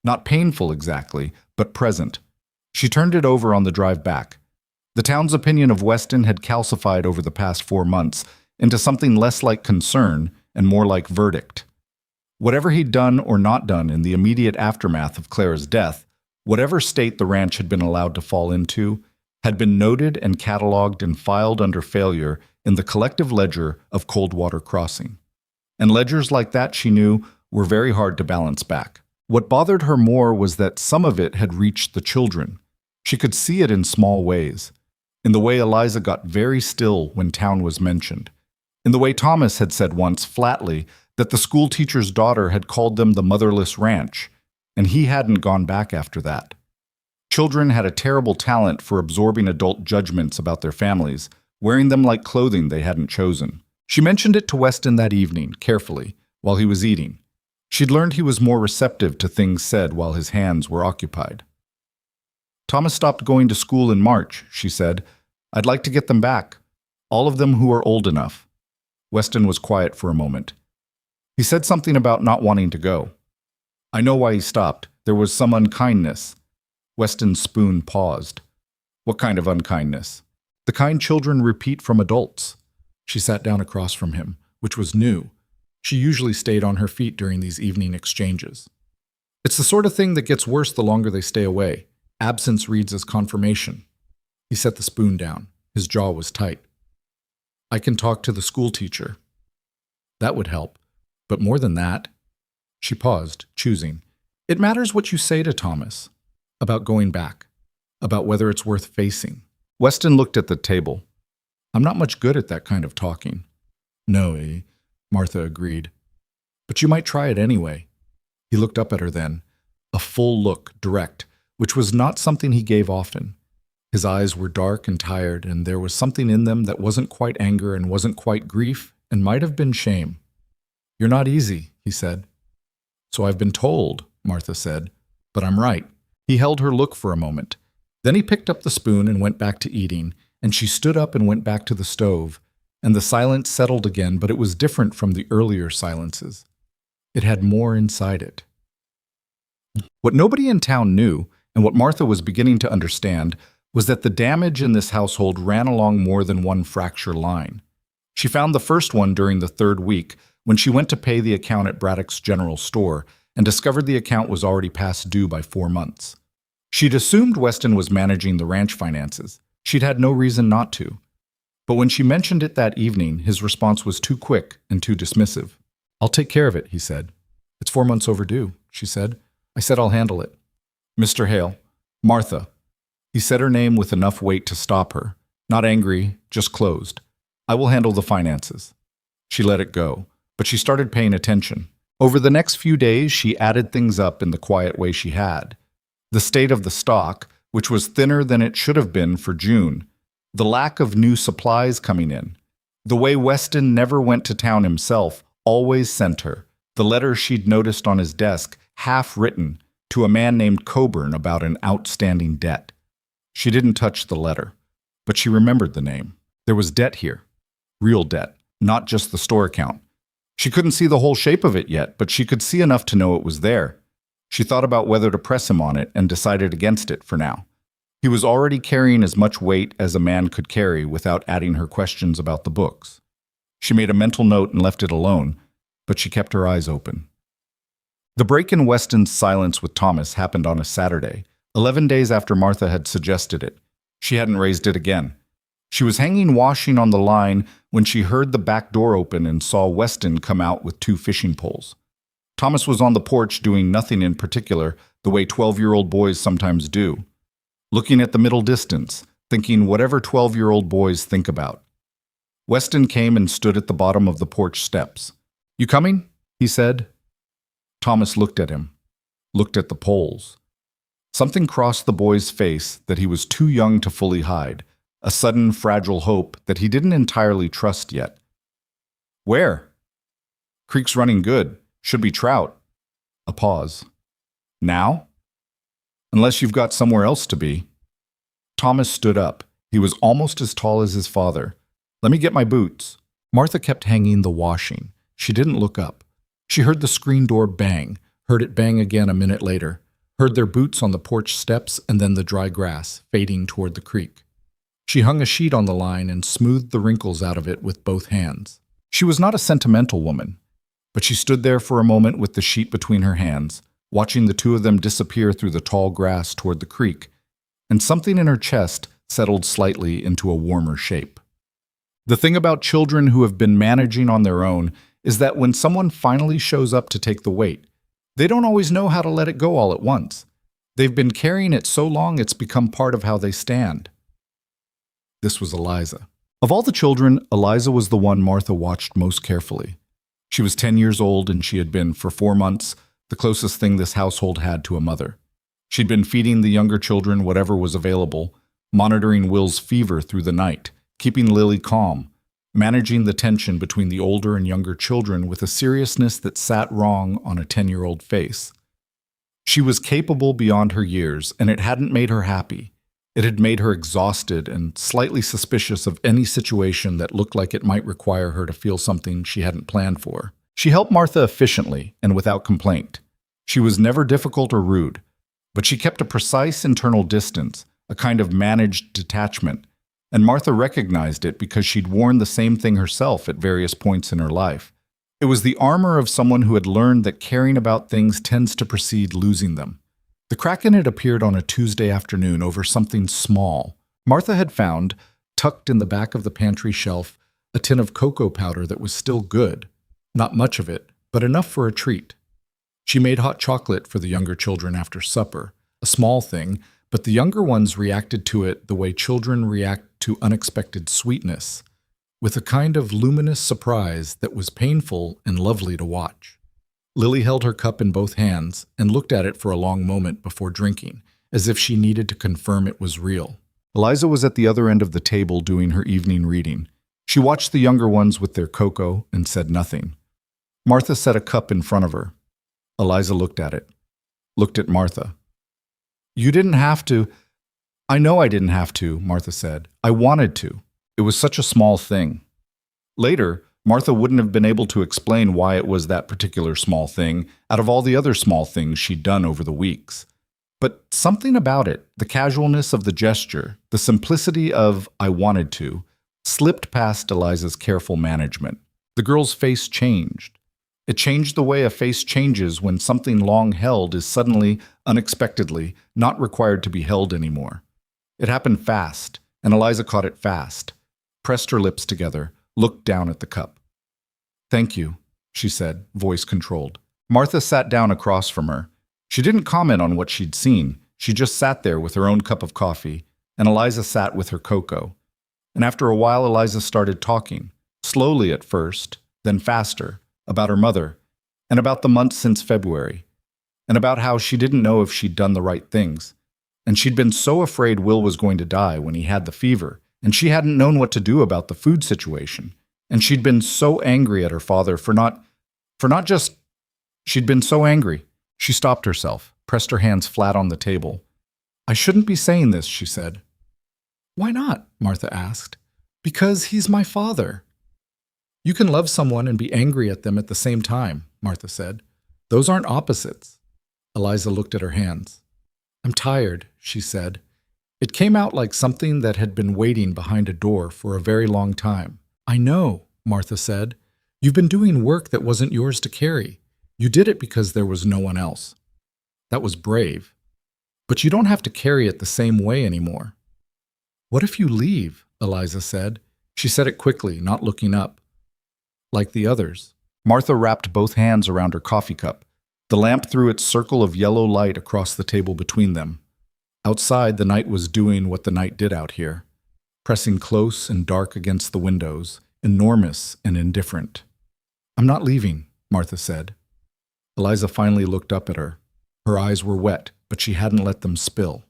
Not painful exactly, but present. She turned it over on the drive back. The town's opinion of Weston had calcified over the past 4 months into something less like concern and more like verdict. Whatever he'd done or not done in the immediate aftermath of Clara's death, whatever state the ranch had been allowed to fall into, had been noted and cataloged and filed under failure in the collective ledger of Coldwater Crossing. And ledgers like that, she knew, were very hard to balance back. What bothered her more was that some of it had reached the children. She could see it in small ways. In the way Eliza got very still when town was mentioned. In the way Thomas had said once, flatly, that the school teacher's daughter had called them the motherless ranch, and he hadn't gone back after that. Children had a terrible talent for absorbing adult judgments about their families, wearing them like clothing they hadn't chosen. She mentioned it to Weston that evening, carefully, while he was eating. She'd learned he was more receptive to things said while his hands were occupied. Thomas stopped going to school in March, she said. I'd like to get them back. All of them who are old enough. Weston was quiet for a moment. He said something about not wanting to go. I know why he stopped. There was some unkindness. Weston's spoon paused. What kind of unkindness? The kind children repeat from adults. She sat down across from him, which was new. She usually stayed on her feet during these evening exchanges. It's the sort of thing that gets worse the longer they stay away. Absence reads as confirmation. He set the spoon down. His jaw was tight. I can talk to the school teacher. That would help. But more than that, she paused, choosing. It matters what you say to Thomas. About going back. About whether it's worth facing. Weston looked at the table. I'm not much good at that kind of talking. No, Martha agreed. But you might try it anyway. He looked up at her then. A full look, direct, which was not something he gave often. His eyes were dark and tired, and there was something in them that wasn't quite anger and wasn't quite grief, and might have been shame. You're not easy, he said. So I've been told, Martha said. But I'm right. He held her look for a moment. Then he picked up the spoon and went back to eating, and she stood up and went back to the stove, and the silence settled again, but it was different from the earlier silences. It had more inside it. What nobody in town knew, and what Martha was beginning to understand, was that the damage in this household ran along more than one fracture line. She found the first one during the third week, when she went to pay the account at Braddock's General Store, and discovered the account was already past due by 4 months. She'd assumed Weston was managing the ranch finances. She'd had no reason not to. But when she mentioned it that evening, his response was too quick and too dismissive. I'll take care of it, he said. It's 4 months overdue, she said. I said I'll handle it. Mr. Hale. Martha. He said her name with enough weight to stop her. Not angry, just closed. I will handle the finances. She let it go, but she started paying attention. Over the next few days, she added things up in the quiet way she had. The state of the stock, which was thinner than it should have been for June. The lack of new supplies coming in. The way Weston never went to town himself, always sent her. The letter she'd noticed on his desk, half written, to a man named Coburn about an outstanding debt. She didn't touch the letter, but she remembered the name. There was debt here. Real debt, not just the store account. She couldn't see the whole shape of it yet, but she could see enough to know it was there. She thought about whether to press him on it and decided against it for now. He was already carrying as much weight as a man could carry without adding her questions about the books. She made a mental note and left it alone, but she kept her eyes open. The break in Weston's silence with Thomas happened on a Saturday, 11 days after Martha had suggested it. She hadn't raised it again. She was hanging washing on the line when she heard the back door open and saw Weston come out with 2 fishing poles. Thomas was on the porch doing nothing in particular, the way 12-year-old boys sometimes do. Looking at the middle distance, thinking whatever 12-year-old boys think about. Weston came and stood at the bottom of the porch steps. You coming? He said. Thomas looked at him, looked at the poles. Something crossed the boy's face that he was too young to fully hide, a sudden fragile hope that he didn't entirely trust yet. Where? Creek's running good. Should be trout. A pause. Now? Unless you've got somewhere else to be. Thomas stood up. He was almost as tall as his father. Let me get my boots. Martha kept hanging the washing. She didn't look up. She heard the screen door bang, heard it bang again a minute later, heard their boots on the porch steps and then the dry grass, fading toward the creek. She hung a sheet on the line and smoothed the wrinkles out of it with both hands. She was not a sentimental woman, but she stood there for a moment with the sheet between her hands, watching the 2 of them disappear through the tall grass toward the creek, and something in her chest settled slightly into a warmer shape. The thing about children who have been managing on their own is that when someone finally shows up to take the weight, They don't always know how to let it go all at once. They've been carrying it so long it's become part of how they stand. This was Eliza. Of all the children, Eliza was the one Martha watched most carefully. She was 10 years old and she had been, for 4 months, the closest thing this household had to a mother. She'd been feeding the younger children whatever was available, monitoring Will's fever through the night, keeping Lily calm, managing the tension between the older and younger children with a seriousness that sat wrong on a 10-year-old face. She was capable beyond her years, and it hadn't made her happy. It had made her exhausted and slightly suspicious of any situation that looked like it might require her to feel something she hadn't planned for. She helped Martha efficiently and without complaint. She was never difficult or rude, but she kept a precise internal distance, a kind of managed detachment, and Martha recognized it because she'd worn the same thing herself at various points in her life. It was the armor of someone who had learned that caring about things tends to precede losing them. The crack in it appeared on a Tuesday afternoon over something small. Martha had found, tucked in the back of the pantry shelf, a tin of cocoa powder that was still good. Not much of it, but enough for a treat. She made hot chocolate for the younger children after supper, a small thing, but the younger ones reacted to it the way children react to unexpected sweetness, with a kind of luminous surprise that was painful and lovely to watch. Lily held her cup in both hands and looked at it for a long moment before drinking, as if she needed to confirm it was real. Eliza was at the other end of the table doing her evening reading. She watched the younger ones with their cocoa and said nothing. Martha set a cup in front of her. Eliza looked at it, looked at Martha. "You didn't have to." "I know I didn't have to," Martha said. "I wanted to. It was such a small thing." Later, Martha wouldn't have been able to explain why it was that particular small thing out of all the other small things she'd done over the weeks. But something about it, the casualness of the gesture, the simplicity of "I wanted to," slipped past Eliza's careful management. The girl's face changed. It changed the way a face changes when something long held is suddenly, unexpectedly, not required to be held anymore. It happened fast, and Eliza caught it fast, pressed her lips together, looked down at the cup. "Thank you," she said, voice controlled. Martha sat down across from her. She didn't comment on what she'd seen. She just sat there with her own cup of coffee, and Eliza sat with her cocoa. And after a while, Eliza started talking, slowly at first, then faster, about her mother, and about the months since February, and about how she didn't know if she'd done the right things. And she'd been so afraid Will was going to die when he had the fever, and she hadn't known what to do about the food situation. And she'd been so angry at her father she'd been so angry. She stopped herself, pressed her hands flat on the table. "I shouldn't be saying this," she said. "Why not?" Martha asked. "Because he's my father." "You can love someone and be angry at them at the same time," Martha said. "Those aren't opposites." Eliza looked at her hands. "I'm tired," she said. It came out like something that had been waiting behind a door for a very long time. "I know," Martha said. "You've been doing work that wasn't yours to carry. You did it because there was no one else. That was brave. But you don't have to carry it the same way anymore." "What if you leave?" Eliza said. She said it quickly, not looking up. "Like the others." Martha wrapped both hands around her coffee cup. The lamp threw its circle of yellow light across the table between them. Outside, the night was doing what the night did out here, pressing close and dark against the windows, enormous and indifferent. "I'm not leaving," Martha said. Eliza finally looked up at her. Her eyes were wet, but she hadn't let them spill.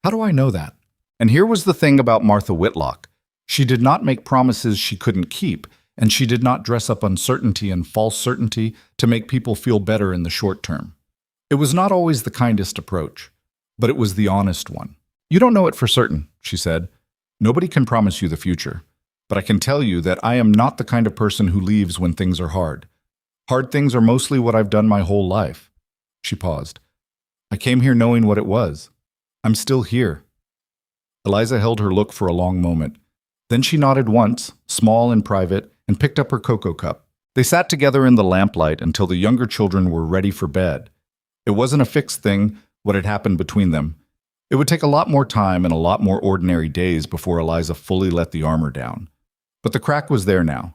"How do I know that?" And here was the thing about Martha Whitlock. She did not make promises she couldn't keep, and she did not dress up uncertainty and false certainty to make people feel better in the short term. It was not always the kindest approach, but it was the honest one. "You don't know it for certain," she said. "Nobody can promise you the future. But I can tell you that I am not the kind of person who leaves when things are hard. Hard things are mostly what I've done my whole life." She paused. "I came here knowing what it was. I'm still here." Eliza held her look for a long moment. Then she nodded once, small and private, and picked up her cocoa cup. They sat together in the lamplight until the younger children were ready for bed. It wasn't a fixed thing, what had happened between them. It would take a lot more time and a lot more ordinary days before Eliza fully let the armor down. But the crack was there now.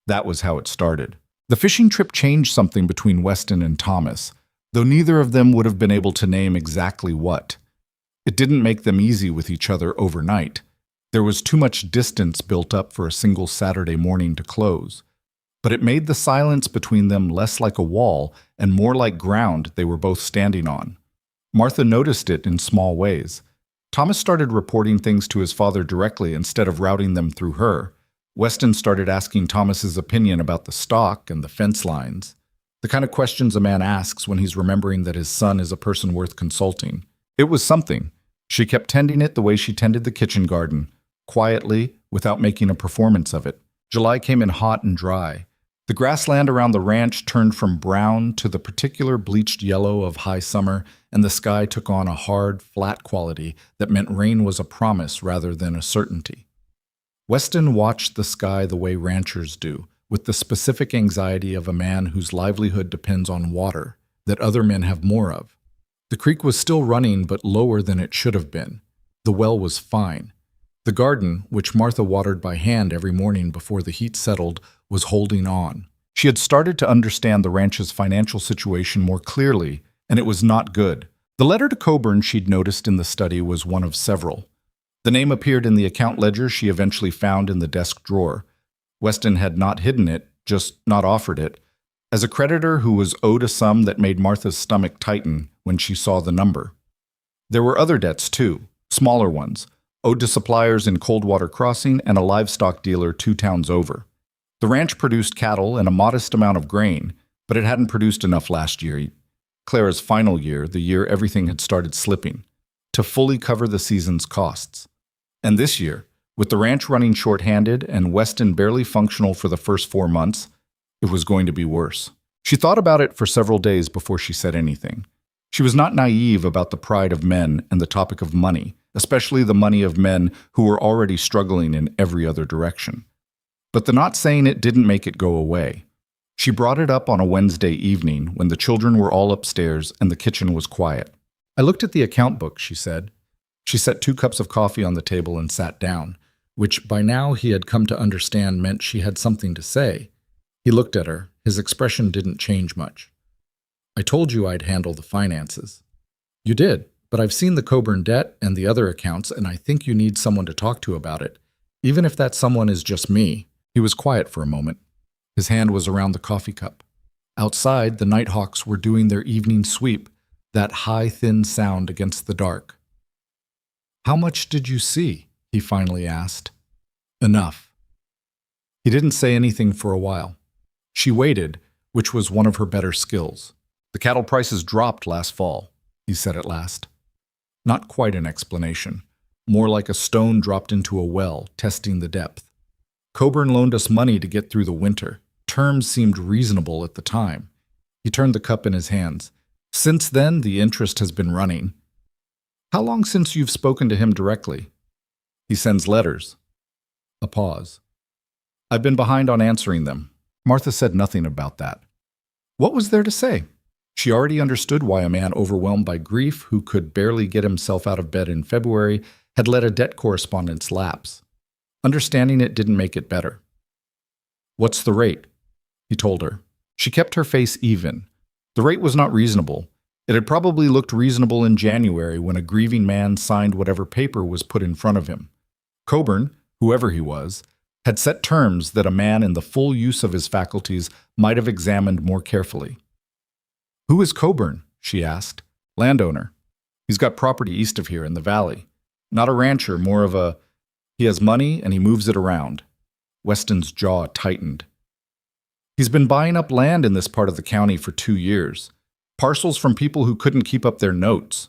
That was how it started. The fishing trip changed something between Weston and Thomas. though neither of them would have been able to name exactly what. It didn't make them easy with each other overnight. There was too much distance built up for a single Saturday morning to close. But it made the silence between them less like a wall and more like ground they were both standing on. Martha noticed it in small ways. Thomas started reporting things to his father directly instead of routing them through her. Weston started asking Thomas's opinion about the stock and the fence lines, the kind of questions a man asks when he's remembering that his son is a person worth consulting. It was something. She kept tending it the way she tended the kitchen garden, quietly, without making a performance of it. July came in hot and dry. The grassland around the ranch turned from brown to the particular bleached yellow of high summer, and the sky took on a hard, flat quality that meant rain was a promise rather than a certainty. Weston watched the sky the way ranchers do, with the specific anxiety of a man whose livelihood depends on water that other men have more of. The creek was still running, but lower than it should have been. The well was fine. The garden, which Martha watered by hand every morning before the heat settled, was holding on. She had started to understand the ranch's financial situation more clearly, and it was not good. The letter to Coburn she'd noticed in the study was one of several. The name appeared in the account ledger she eventually found in the desk drawer. Weston had not hidden it, just not offered it, as a creditor who was owed a sum that made Martha's stomach tighten when she saw the number. There were other debts, too, smaller ones, owed to suppliers in Coldwater Crossing and a livestock dealer 2 towns over. The ranch produced cattle and a modest amount of grain, but it hadn't produced enough last year, Clara's final year, the year everything had started slipping, to fully cover the season's costs. And this year, with the ranch running short-handed and Weston barely functional for the first 4 months, it was going to be worse. She thought about it for several days before she said anything. She was not naive about the pride of men and the topic of money, especially the money of men who were already struggling in every other direction. But the not saying it didn't make it go away. She brought it up on a Wednesday evening when the children were all upstairs and the kitchen was quiet. I looked at the account book, she said. She set 2 cups of coffee on the table and sat down, which by now he had come to understand meant she had something to say. He looked at her. His expression didn't change much. I told you I'd handle the finances. You did, but I've seen the Coburn debt and the other accounts, and I think you need someone to talk to about it, even if that someone is just me. He was quiet for a moment. His hand was around the coffee cup. Outside, the nighthawks were doing their evening sweep, that high, thin sound against the dark. How much did you see? He finally asked. Enough. He didn't say anything for a while. She waited, which was one of her better skills. The cattle prices dropped last fall, he said at last. Not quite an explanation, more like a stone dropped into a well, testing the depth. Coburn loaned us money to get through the winter. Terms seemed reasonable at the time. He turned the cup in his hands. Since then, the interest has been running. How long since you've spoken to him directly? He sends letters. A pause. I've been behind on answering them. Martha said nothing about that. What was there to say? She already understood why a man overwhelmed by grief who could barely get himself out of bed in February had let a debt correspondence lapse. Understanding it didn't make it better. What's the rate? He told her. She kept her face even. The rate was not reasonable. It had probably looked reasonable in January when a grieving man signed whatever paper was put in front of him. Coburn, whoever he was, had set terms that a man in the full use of his faculties might have examined more carefully. Who is Coburn? She asked. Landowner. He's got property east of here in the valley. Not a rancher, more of a... He has money and he moves it around. Weston's jaw tightened. He's been buying up land in this part of the county for 2 years. Parcels from people who couldn't keep up their notes.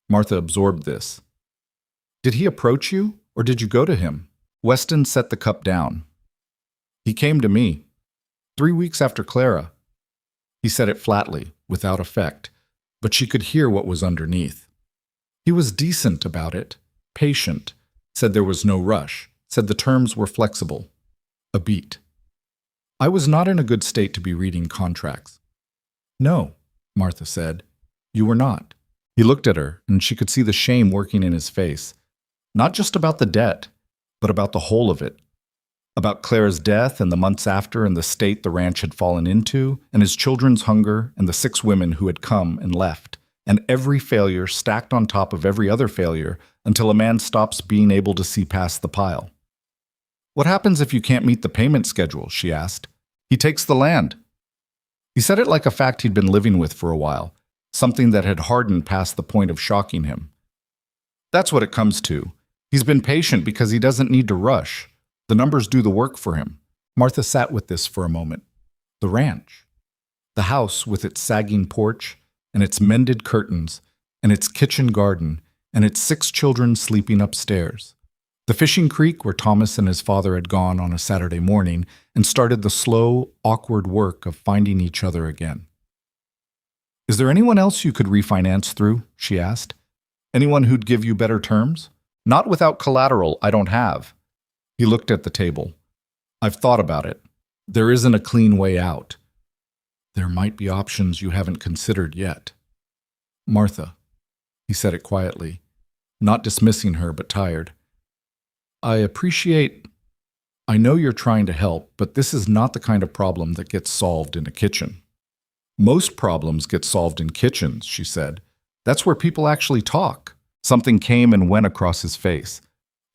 Martha absorbed this. Did he approach you, or did you go to him? Weston set the cup down. He came to me. 3 weeks after Clara. He said it flatly, without effect, but she could hear what was underneath. He was decent about it, patient, said there was no rush, said the terms were flexible. A beat. I was not in a good state to be reading contracts. No, Martha said. You were not. He looked at her, and she could see the shame working in his face. Not just about the debt, but about the whole of it. About Clara's death and the months after and the state the ranch had fallen into, and his children's hunger and the 6 women who had come and left, and every failure stacked on top of every other failure until a man stops being able to see past the pile. What happens if you can't meet the payment schedule? She asked. He takes the land. He said it like a fact he'd been living with for a while, something that had hardened past the point of shocking him. That's what it comes to. He's been patient because he doesn't need to rush. The numbers do the work for him. Martha sat with this for a moment. The ranch. The house with its sagging porch, and its mended curtains, and its kitchen garden, and its 6 children sleeping upstairs. The fishing creek where Thomas and his father had gone on a Saturday morning and started the slow, awkward work of finding each other again. Is there anyone else you could refinance through? She asked. Anyone who'd give you better terms? Not without collateral I don't have. He looked at the table. I've thought about it. There isn't a clean way out. There might be options you haven't considered yet. Martha, he said it quietly, not dismissing her but tired. I know you're trying to help, but this is not the kind of problem that gets solved in a kitchen. Most problems get solved in kitchens, she said. That's where people actually talk. Something came and went across his face.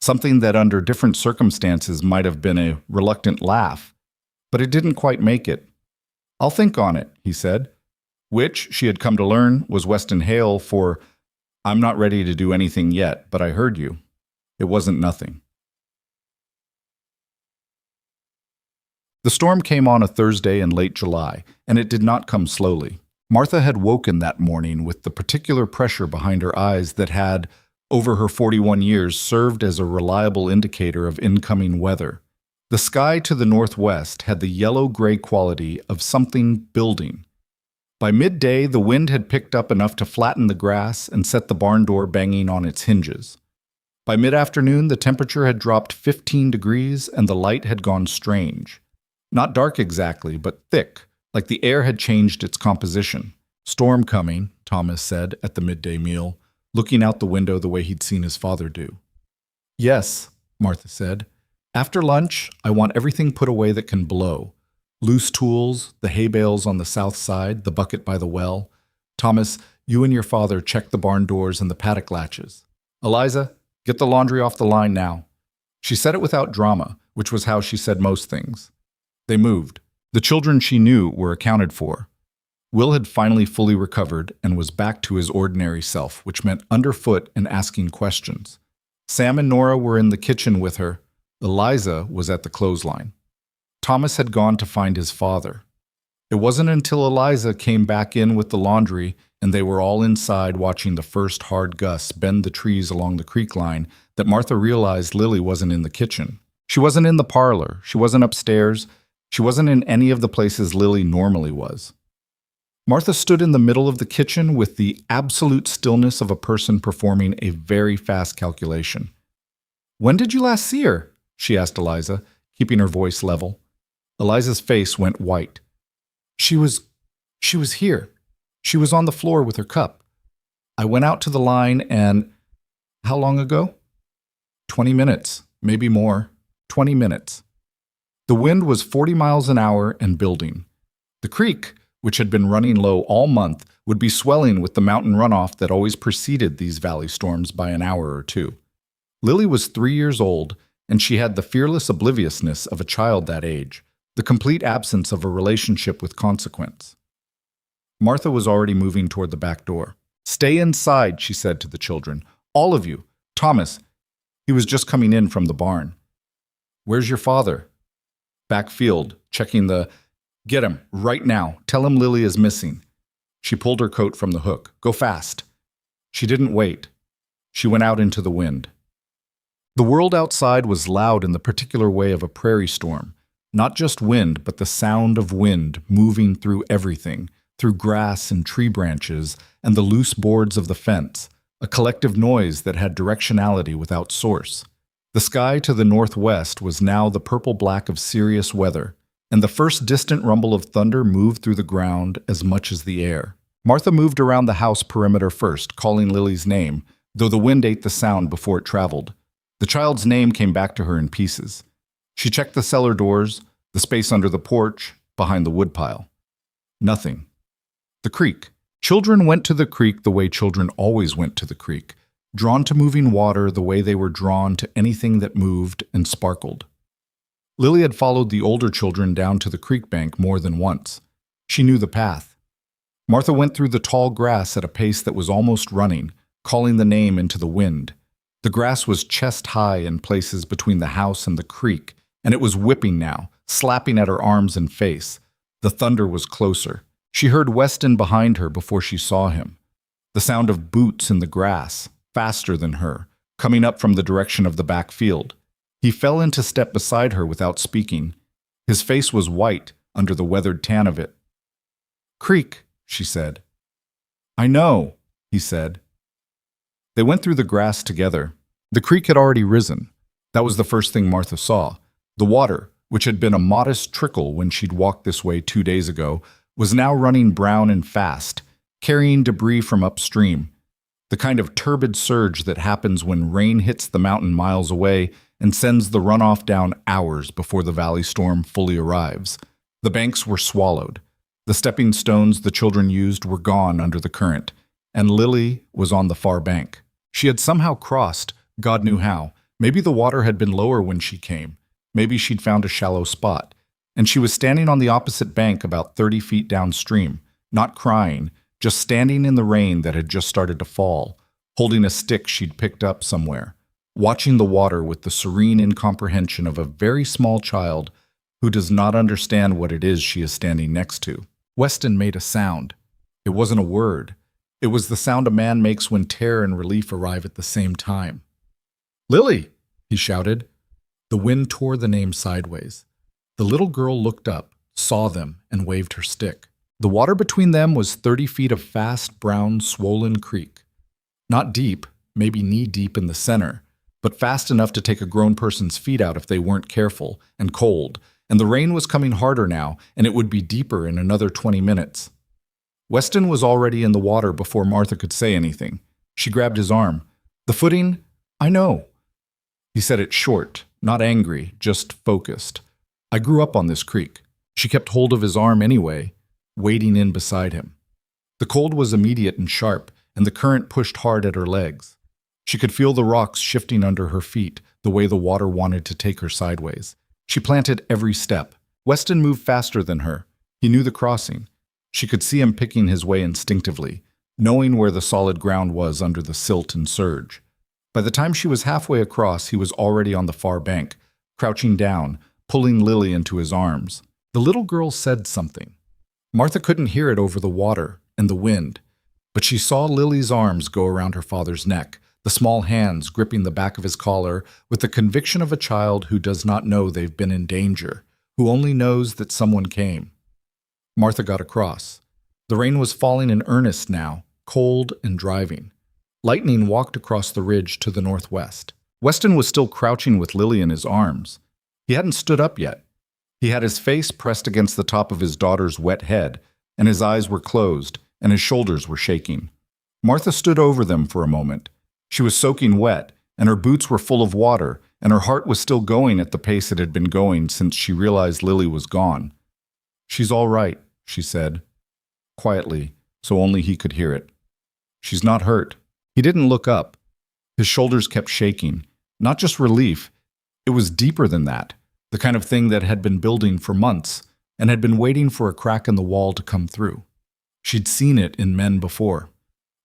Something that under different circumstances might have been a reluctant laugh, but it didn't quite make it. I'll think on it, he said, which, she had come to learn, was Weston Hale for, I'm not ready to do anything yet, but I heard you. It wasn't nothing. The storm came on a Thursday in late July, and it did not come slowly. Martha had woken that morning with the particular pressure behind her eyes that had, over her 41 years, served as a reliable indicator of incoming weather. The sky to the northwest had the yellow-gray quality of something building. By midday, the wind had picked up enough to flatten the grass and set the barn door banging on its hinges. By mid-afternoon, the temperature had dropped 15 degrees and the light had gone strange. Not dark exactly, but thick, like the air had changed its composition. Storm coming, Thomas said at the midday meal, looking out the window the way he'd seen his father do. Yes, Martha said. After lunch, I want everything put away that can blow. Loose tools, the hay bales on the south side, the bucket by the well. Thomas, you and your father check the barn doors and the paddock latches. Eliza, get the laundry off the line now. She said it without drama, which was how she said most things. They moved. The children she knew were accounted for. Will had finally fully recovered and was back to his ordinary self, which meant underfoot and asking questions. Sam and Nora were in the kitchen with her. Eliza was at the clothesline. Thomas had gone to find his father. It wasn't until Eliza came back in with the laundry and they were all inside watching the first hard gusts bend the trees along the creek line that Martha realized Lily wasn't in the kitchen. She wasn't in the parlor. She wasn't upstairs. She wasn't in any of the places Lily normally was. Martha stood in the middle of the kitchen with the absolute stillness of a person performing a very fast calculation. When did you last see her? She asked Eliza, keeping her voice level. Eliza's face went white. She was here. She was on the floor with her cup. I went out to the line and... How long ago? 20 minutes, maybe more. 20 minutes. The wind was 40 miles an hour and building. The creek, which had been running low all month, would be swelling with the mountain runoff that always preceded these valley storms by an hour or two. Lily was 3 years old, and she had the fearless obliviousness of a child that age, the complete absence of a relationship with consequence. Martha was already moving toward the back door. Stay inside, she said to the children. All of you. Thomas. He was just coming in from the barn. Where's your father? Backfield, checking the... Get him, right now. Tell him Lily is missing. She pulled her coat from the hook. Go fast. She didn't wait. She went out into the wind. The world outside was loud in the particular way of a prairie storm. Not just wind, but the sound of wind moving through everything, through grass and tree branches and the loose boards of the fence, a collective noise that had directionality without source. The sky to the northwest was now the purple-black of serious weather, and the first distant rumble of thunder moved through the ground as much as the air. Martha moved around the house perimeter first, calling Lily's name, though the wind ate the sound before it traveled. The child's name came back to her in pieces. She checked the cellar doors, the space under the porch, behind the woodpile. Nothing. The creek. Children went to the creek the way children always went to the creek, drawn to moving water the way they were drawn to anything that moved and sparkled. Lily had followed the older children down to the creek bank more than once. She knew the path. Martha went through the tall grass at a pace that was almost running, calling the name into the wind. The grass was chest high in places between the house and the creek, and it was whipping now, slapping at her arms and face. The thunder was closer. She heard Weston behind her before she saw him. The sound of boots in the grass, faster than her, coming up from the direction of the back field. He fell into step beside her without speaking. His face was white under the weathered tan of it. "Creek," she said. "I know," he said. They went through the grass together. The creek had already risen. That was the first thing Martha saw. The water, which had been a modest trickle when she'd walked this way 2 days ago, was now running brown and fast, carrying debris from upstream, the kind of turbid surge that happens when rain hits the mountain miles away and sends the runoff down hours before the valley storm fully arrives. The banks were swallowed. The stepping stones the children used were gone under the current, and Lily was on the far bank. She had somehow crossed, God knew how. Maybe the water had been lower when she came. Maybe she'd found a shallow spot. And she was standing on the opposite bank about 30 feet downstream, not crying, just standing in the rain that had just started to fall, holding a stick she'd picked up somewhere, watching the water with the serene incomprehension of a very small child who does not understand what it is she is standing next to. Weston made a sound. It wasn't a word. It was the sound a man makes when terror and relief arrive at the same time. "Lily!" he shouted. The wind tore the name sideways. The little girl looked up, saw them, and waved her stick. The water between them was 30 feet of fast, brown, swollen creek. Not deep, maybe knee-deep in the center, but fast enough to take a grown person's feet out if they weren't careful, and cold, and the rain was coming harder now, and it would be deeper in another 20 minutes. Weston was already in the water before Martha could say anything. She grabbed his arm. "The footing? I know." He said it short, not angry, just focused. "I grew up on this creek." She kept hold of his arm anyway, wading in beside him. The cold was immediate and sharp, and the current pushed hard at her legs. She could feel the rocks shifting under her feet, the way the water wanted to take her sideways. She planted every step. Weston moved faster than her. He knew the crossing. She could see him picking his way instinctively, knowing where the solid ground was under the silt and surge. By the time she was halfway across, he was already on the far bank, crouching down, pulling Lily into his arms. The little girl said something. Martha couldn't hear it over the water and the wind, but she saw Lily's arms go around her father's neck, the small hands gripping the back of his collar with the conviction of a child who does not know they've been in danger, who only knows that someone came. Martha got across. The rain was falling in earnest now, cold and driving. Lightning walked across the ridge to the northwest. Weston was still crouching with Lily in his arms. He hadn't stood up yet. He had his face pressed against the top of his daughter's wet head, and his eyes were closed, and his shoulders were shaking. Martha stood over them for a moment. She was soaking wet, and her boots were full of water, and her heart was still going at the pace it had been going since she realized Lily was gone. "She's all right," she said, quietly, so only he could hear it. "She's not hurt." He didn't look up. His shoulders kept shaking. Not just relief. It was deeper than that, the kind of thing that had been building for months and had been waiting for a crack in the wall to come through. She'd seen it in men before.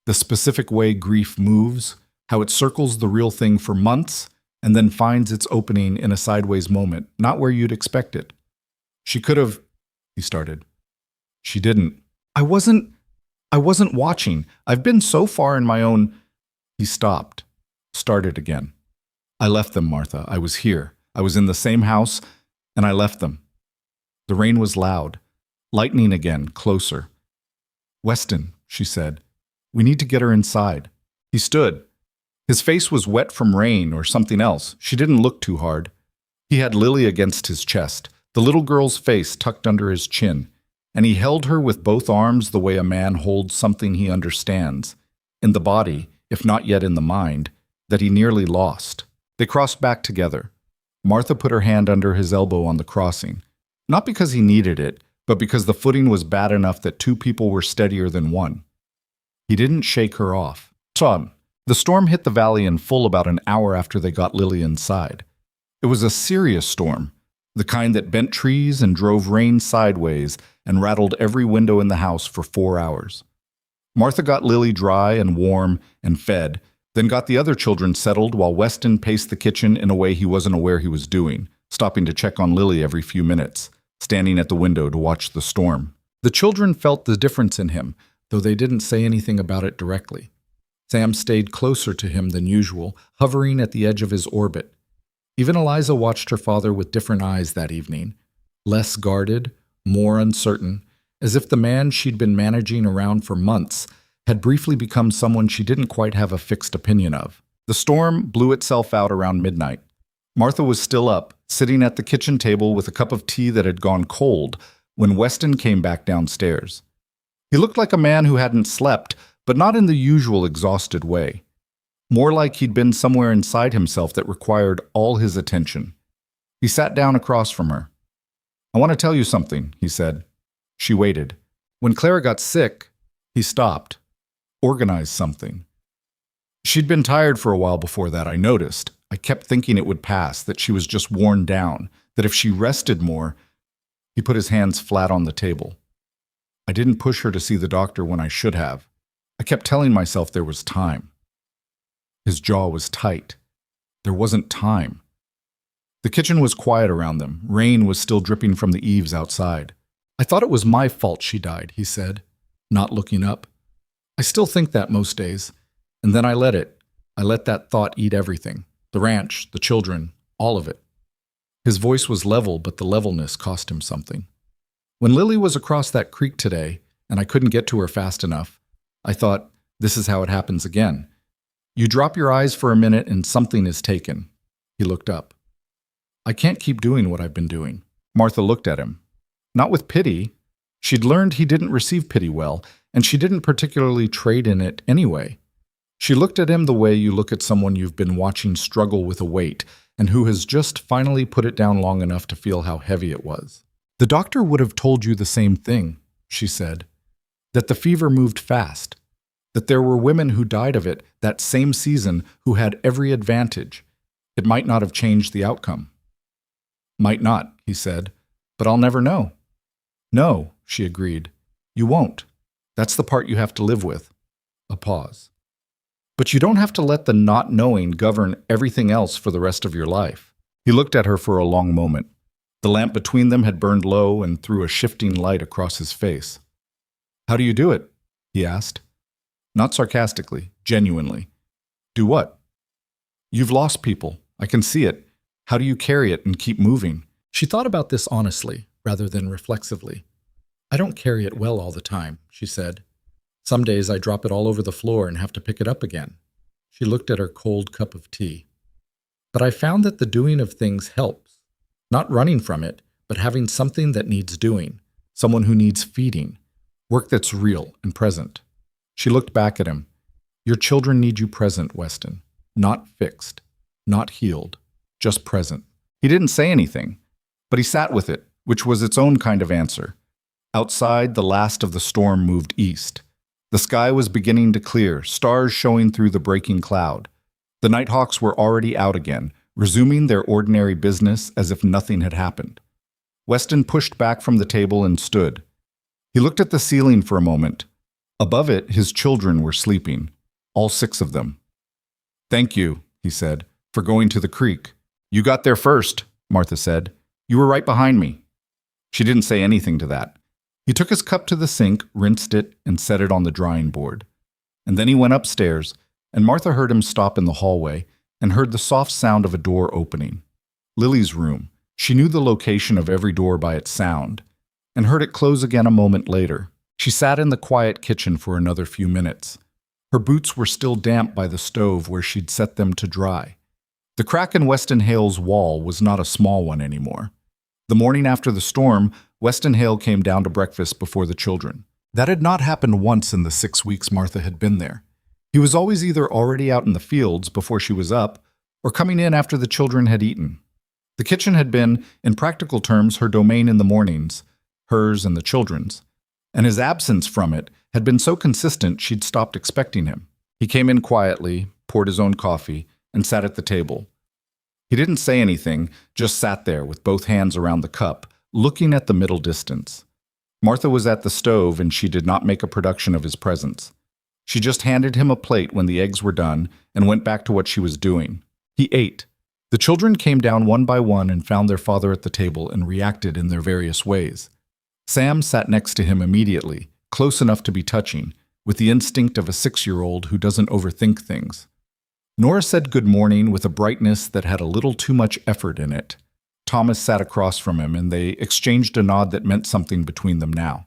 The specific way grief moves, how it circles the real thing for months and then finds its opening in a sideways moment, not where you'd expect it. "She could have," he started. "She didn't. I wasn't watching. I've been so far in my own—" He stopped, started again. "I left them, Martha. I was here. I was in the same house, and I left them." The rain was loud. Lightning again, closer. "Weston," she said, "we need to get her inside." He stood. His face was wet from rain or something else. She didn't look too hard. He had Lily against his chest, the little girl's face tucked under his chin, and he held her with both arms the way a man holds something he understands, in the body, if not yet in the mind, that he nearly lost. They crossed back together. Martha put her hand under his elbow on the crossing. Not because he needed it, but because the footing was bad enough that two people were steadier than one. He didn't shake her off. Tom, the storm hit the valley in full about an hour after they got Lily inside. It was a serious storm, the kind that bent trees and drove rain sideways and rattled every window in the house for 4 hours. Martha got Lily dry and warm and fed, then got the other children settled while Weston paced the kitchen in a way he wasn't aware he was doing, stopping to check on Lily every few minutes, standing at the window to watch the storm. The children felt the difference in him, though they didn't say anything about it directly. Sam stayed closer to him than usual, hovering at the edge of his orbit. Even Eliza watched her father with different eyes that evening, less guarded, more uncertain, as if the man she'd been managing around for months had briefly become someone she didn't quite have a fixed opinion of. The storm blew itself out around midnight. Martha was still up, sitting at the kitchen table with a cup of tea that had gone cold, when Weston came back downstairs. He looked like a man who hadn't slept, but not in the usual exhausted way. More like he'd been somewhere inside himself that required all his attention. He sat down across from her. "I want to tell you something," he said. She waited. "When Clara got sick," he stopped. "Organized something." She'd been tired for a while before that, I noticed. I kept thinking it would pass, that she was just worn down, that if she rested more... He put his hands flat on the table. "I didn't push her to see the doctor when I should have. I kept telling myself there was time." His jaw was tight. There wasn't time. The kitchen was quiet around them. Rain was still dripping from the eaves outside. "I thought it was my fault she died," he said, not looking up. "I still think that most days. And then I let it. I let that thought eat everything. The ranch, the children, all of it." His voice was level, but the levelness cost him something. "When Lily was across that creek today, and I couldn't get to her fast enough, I thought, this is how it happens again. You drop your eyes for a minute and something is taken." He looked up. "I can't keep doing what I've been doing." Martha looked at him. Not with pity. She'd learned he didn't receive pity well, and she didn't particularly trade in it anyway. She looked at him the way you look at someone you've been watching struggle with a weight, and who has just finally put it down long enough to feel how heavy it was. "The doctor would have told you the same thing," she said. "That the fever moved fast. That there were women who died of it that same season who had every advantage. It might not have changed the outcome." "Might not," he said, "but I'll never know." "No," she agreed. "You won't. That's the part you have to live with." A pause. "But you don't have to let the not knowing govern everything else for the rest of your life." He looked at her for a long moment. The lamp between them had burned low and threw a shifting light across his face. "How do you do it?" he asked. Not sarcastically, genuinely. "Do what?" "You've lost people. I can see it. How do you carry it and keep moving?" She thought about this honestly, rather than reflexively. "I don't carry it well all the time," she said. "Some days I drop it all over the floor and have to pick it up again." She looked at her cold cup of tea. "But I found that the doing of things helps. Not running from it, but having something that needs doing. Someone who needs feeding. Work that's real and present." She looked back at him. "Your children need you present, Weston. Not fixed. Not healed. Just present." He didn't say anything, but he sat with it, which was its own kind of answer. Outside, the last of the storm moved east. The sky was beginning to clear, stars showing through the breaking cloud. The nighthawks were already out again, resuming their ordinary business as if nothing had happened. Weston pushed back from the table and stood. He looked at the ceiling for a moment. Above it, his children were sleeping, all 6 of them. "Thank you," he said, "for going to the creek." "You got there first," Martha said. "You were right behind me." She didn't say anything to that. He took his cup to the sink, rinsed it, and set it on the drying board. And then he went upstairs, and Martha heard him stop in the hallway and heard the soft sound of a door opening. Lily's room. She knew the location of every door by its sound, and heard it close again a moment later. She sat in the quiet kitchen for another few minutes. Her boots were still damp by the stove where she'd set them to dry. The crack in Weston Hale's wall was not a small one anymore. The morning after the storm, Weston Hale came down to breakfast before the children. That had not happened once in the 6 weeks Martha had been there. He was always either already out in the fields before she was up, or coming in after the children had eaten. The kitchen had been, in practical terms, her domain in the mornings, hers and the children's, and his absence from it had been so consistent she'd stopped expecting him. He came in quietly, poured his own coffee, and sat at the table. He didn't say anything, just sat there with both hands around the cup, looking at the middle distance. Martha was at the stove, and she did not make a production of his presence. She just handed him a plate when the eggs were done and went back to what she was doing. He ate. The children came down one by one and found their father at the table and reacted in their various ways. Sam sat next to him immediately, close enough to be touching, with the instinct of a 6-year-old who doesn't overthink things. Nora said good morning with a brightness that had a little too much effort in it. Thomas sat across from him, and they exchanged a nod that meant something between them now.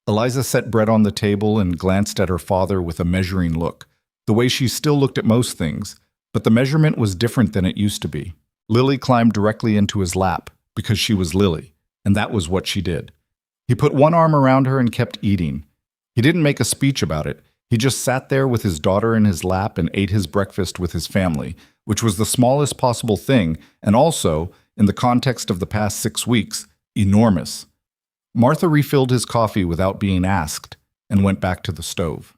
Eliza set bread on the table and glanced at her father with a measuring look, the way she still looked at most things, but the measurement was different than it used to be. Lily climbed directly into his lap, because she was Lily, and that was what she did. He put one arm around her and kept eating. He didn't make a speech about it. He just sat there with his daughter in his lap and ate his breakfast with his family, which was the smallest possible thing, and also, in the context of the past 6 weeks, enormous. Martha refilled his coffee without being asked and went back to the stove.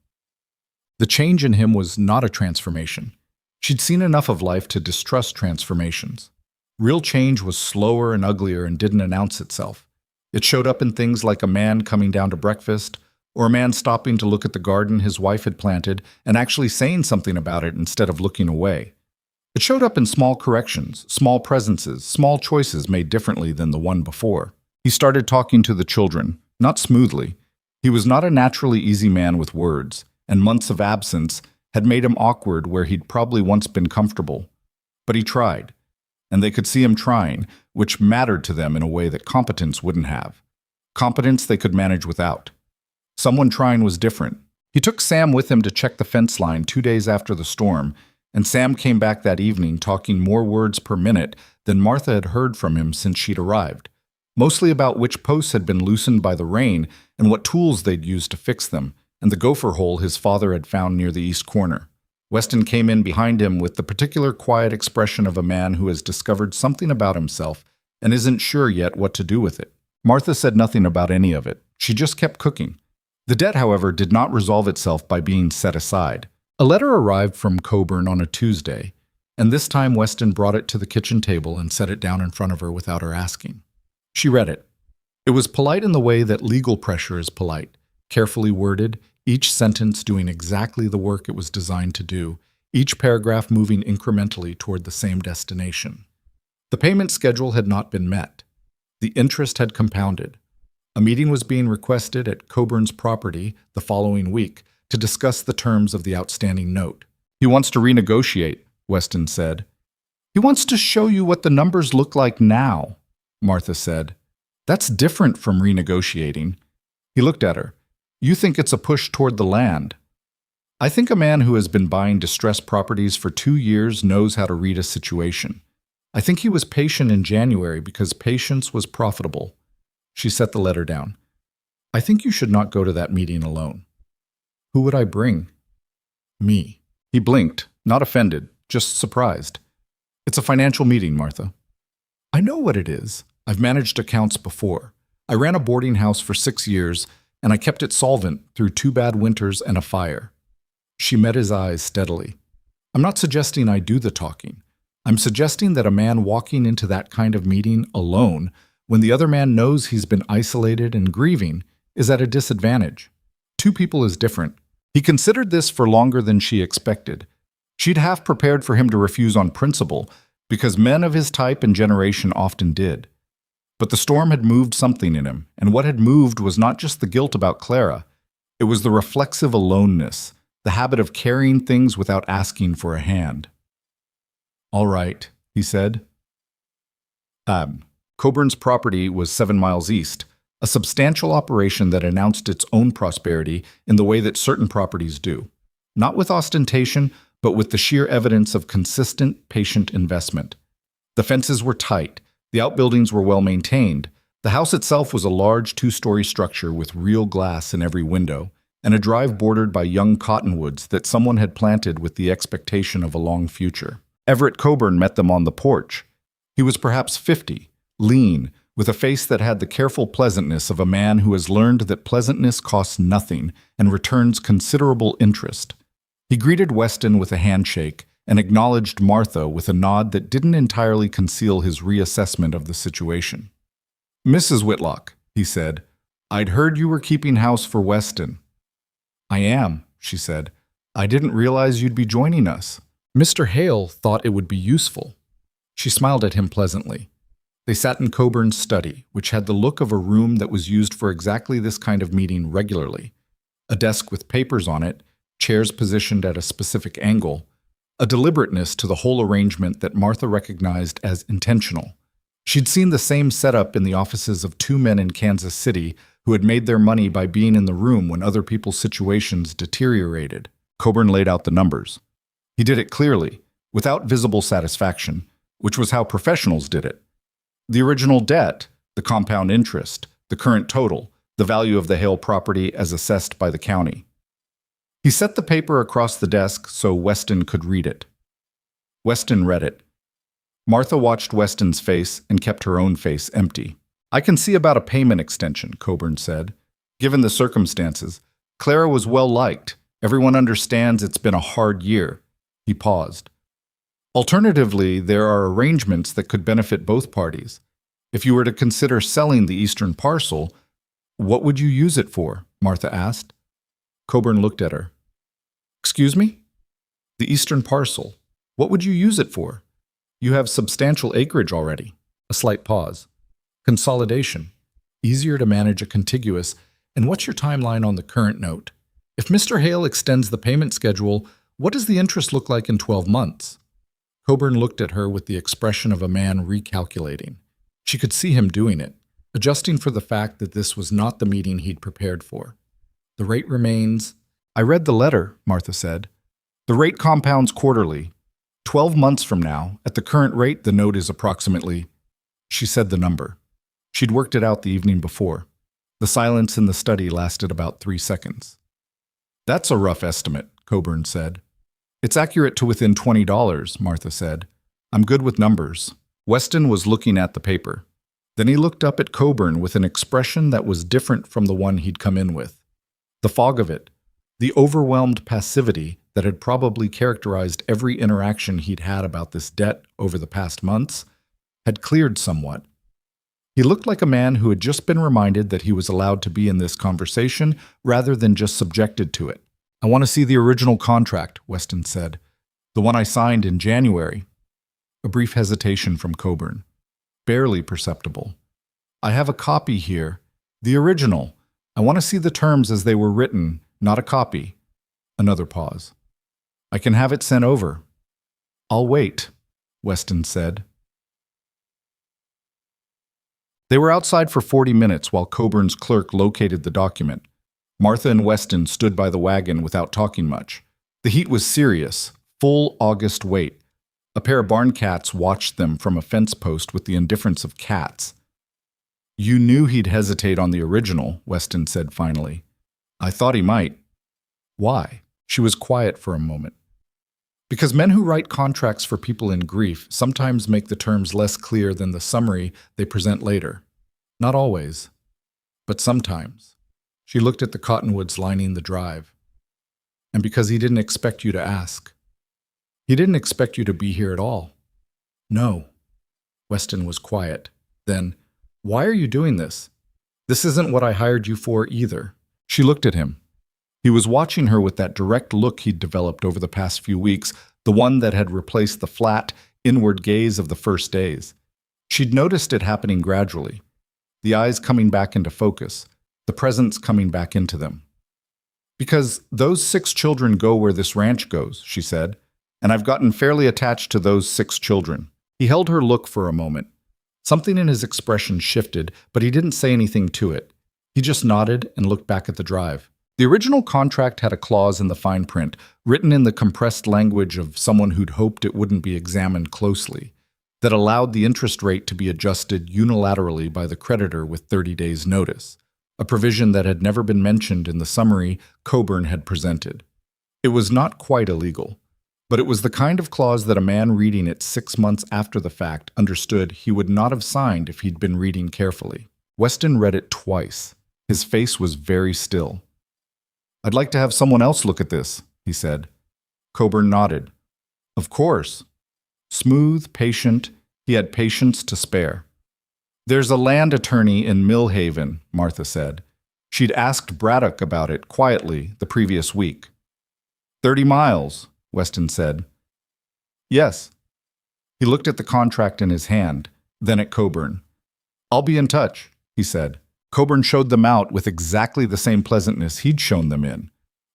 The change in him was not a transformation. She'd seen enough of life to distrust transformations. Real change was slower and uglier and didn't announce itself. It showed up in things like a man coming down to breakfast, or a man stopping to look at the garden his wife had planted and actually saying something about it instead of looking away. It showed up in small corrections, small presences, small choices made differently than the one before. He started talking to the children, not smoothly. He was not a naturally easy man with words, and months of absence had made him awkward where he'd probably once been comfortable. But he tried, and they could see him trying, which mattered to them in a way that competence wouldn't have. Competence they could manage without. Someone trying was different. He took Sam with him to check the fence line 2 days after the storm, and Sam came back that evening talking more words per minute than Martha had heard from him since she'd arrived. Mostly about which posts had been loosened by the rain and what tools they'd used to fix them, and the gopher hole his father had found near the east corner. Weston came in behind him with the particular quiet expression of a man who has discovered something about himself and isn't sure yet what to do with it. Martha said nothing about any of it. She just kept cooking. The debt, however, did not resolve itself by being set aside. A letter arrived from Coburn on a Tuesday, and this time Weston brought it to the kitchen table and set it down in front of her without her asking. She read it. It was polite in the way that legal pressure is polite, carefully worded, each sentence doing exactly the work it was designed to do, each paragraph moving incrementally toward the same destination. The payment schedule had not been met. The interest had compounded. A meeting was being requested at Coburn's property the following week to discuss the terms of the outstanding note. He wants to renegotiate, Weston said. He wants to show you what the numbers look like now, Martha said. That's different from renegotiating. He looked at her. You think it's a push toward the land. I think a man who has been buying distressed properties for 2 years knows how to read a situation. I think he was patient in January because patience was profitable. She set the letter down. I think you should not go to that meeting alone. Who would I bring? Me. He blinked, not offended, just surprised. It's a financial meeting, Martha. I know what it is. I've managed accounts before. I ran a boarding house for 6 years, and I kept it solvent through 2 bad winters and a fire. She met his eyes steadily. I'm not suggesting I do the talking. I'm suggesting that a man walking into that kind of meeting alone, when the other man knows he's been isolated and grieving, is at a disadvantage. 2 people is different. He considered this for longer than she expected. She'd half prepared for him to refuse on principle, because men of his type and generation often did. But the storm had moved something in him, and what had moved was not just the guilt about Clara. It was the reflexive aloneness, the habit of carrying things without asking for a hand. All right, he said. Coburn's property was 7 miles east, a substantial operation that announced its own prosperity in the way that certain properties do. Not with ostentation, but with the sheer evidence of consistent, patient investment. The fences were tight. The outbuildings were well maintained. The house itself was a large 2-story structure with real glass in every window, and a drive bordered by young cottonwoods that someone had planted with the expectation of a long future. Everett Coburn met them on the porch. He was perhaps 50, lean, with a face that had the careful pleasantness of a man who has learned that pleasantness costs nothing and returns considerable interest. He greeted Weston with a handshake and acknowledged Martha with a nod that didn't entirely conceal his reassessment of the situation. "Mrs. Whitlock," he said, "I'd heard you were keeping house for Weston." "I am," she said. "I didn't realize you'd be joining us. Mr. Hale thought it would be useful." She smiled at him pleasantly. They sat in Coburn's study, which had the look of a room that was used for exactly this kind of meeting regularly. A desk with papers on it, chairs positioned at a specific angle, a deliberateness to the whole arrangement that Martha recognized as intentional. She'd seen the same setup in the offices of two men in Kansas City who had made their money by being in the room when other people's situations deteriorated. Coburn laid out the numbers. He did it clearly, without visible satisfaction, which was how professionals did it. The original debt, the compound interest, the current total, the value of the Hale property as assessed by the county. He set the paper across the desk so Weston could read it. Weston read it. Martha watched Weston's face and kept her own face empty. "I can see about a payment extension," Coburn said. "Given the circumstances, Clara was well liked. Everyone understands it's been a hard year." He paused. "Alternatively, there are arrangements that could benefit both parties. If you were to consider selling the eastern parcel, what would you use it for?" Martha asked. Coburn looked at her. "Excuse me?" "The eastern parcel. What would you use it for? You have substantial acreage already." A slight pause. "Consolidation. Easier to manage a contiguous. And what's your timeline on the current note? If Mr. Hale extends the payment schedule, what does the interest look like in 12 months? Coburn looked at her with the expression of a man recalculating. She could see him doing it, adjusting for the fact that this was not the meeting he'd prepared for. "The rate remains—" "I read the letter," Martha said. "The rate compounds quarterly. 12 months from now, at the current rate, the note is approximately—" She said the number. She'd worked it out the evening before. The silence in the study lasted about 3 seconds. "That's a rough estimate," Coburn said. "It's accurate to within $20, Martha said. "I'm good with numbers." Weston was looking at the paper. Then he looked up at Coburn with an expression that was different from the one he'd come in with. The fog of it, the overwhelmed passivity that had probably characterized every interaction he'd had about this debt over the past months, had cleared somewhat. He looked like a man who had just been reminded that he was allowed to be in this conversation rather than just subjected to it. "I want to see the original contract," Weston said. "The one I signed in January." A brief hesitation from Coburn. Barely perceptible. "I have a copy here. The original. I want to see the terms as they were written, not a copy." Another pause. "I can have it sent over." "I'll wait," Weston said. They were outside for 40 minutes while Coburn's clerk located the document. Martha and Weston stood by the wagon without talking much. The heat was serious, full August wait. A pair of barn cats watched them from a fence post with the indifference of cats. "You knew he'd hesitate on the original," Weston said finally. "I thought he might." "Why?" She was quiet for a moment. "Because men who write contracts for people in grief sometimes make the terms less clear than the summary they present later. Not always, but sometimes." She looked at the cottonwoods lining the drive. "And because he didn't expect you to ask. He didn't expect you to be here at all." "No." Weston was quiet. Then, "Why are you doing this? This isn't what I hired you for either." She looked at him. He was watching her with that direct look he'd developed over the past few weeks, the one that had replaced the flat, inward gaze of the first days. She'd noticed it happening gradually. The eyes coming back into focus, the presence coming back into them. "Because those 6 children go where this ranch goes," she said, "and I've gotten fairly attached to those 6 children." He held her look for a moment. Something in his expression shifted, but he didn't say anything to it. He just nodded and looked back at the drive. The original contract had a clause in the fine print, written in the compressed language of someone who'd hoped it wouldn't be examined closely, that allowed the interest rate to be adjusted unilaterally by the creditor with 30 days' notice, a provision that had never been mentioned in the summary Coburn had presented. It was not quite illegal. But it was the kind of clause that a man reading it 6 months after the fact understood he would not have signed if he'd been reading carefully. Weston read it twice. His face was very still. "I'd like to have someone else look at this," he said. Coburn nodded. "Of course." Smooth, patient, he had patience to spare. "There's a land attorney in Millhaven," Martha said. She'd asked Braddock about it quietly the previous week. 30 miles, Weston said. "Yes." He looked at the contract in his hand, then at Coburn. "I'll be in touch," he said. Coburn showed them out with exactly the same pleasantness he'd shown them in.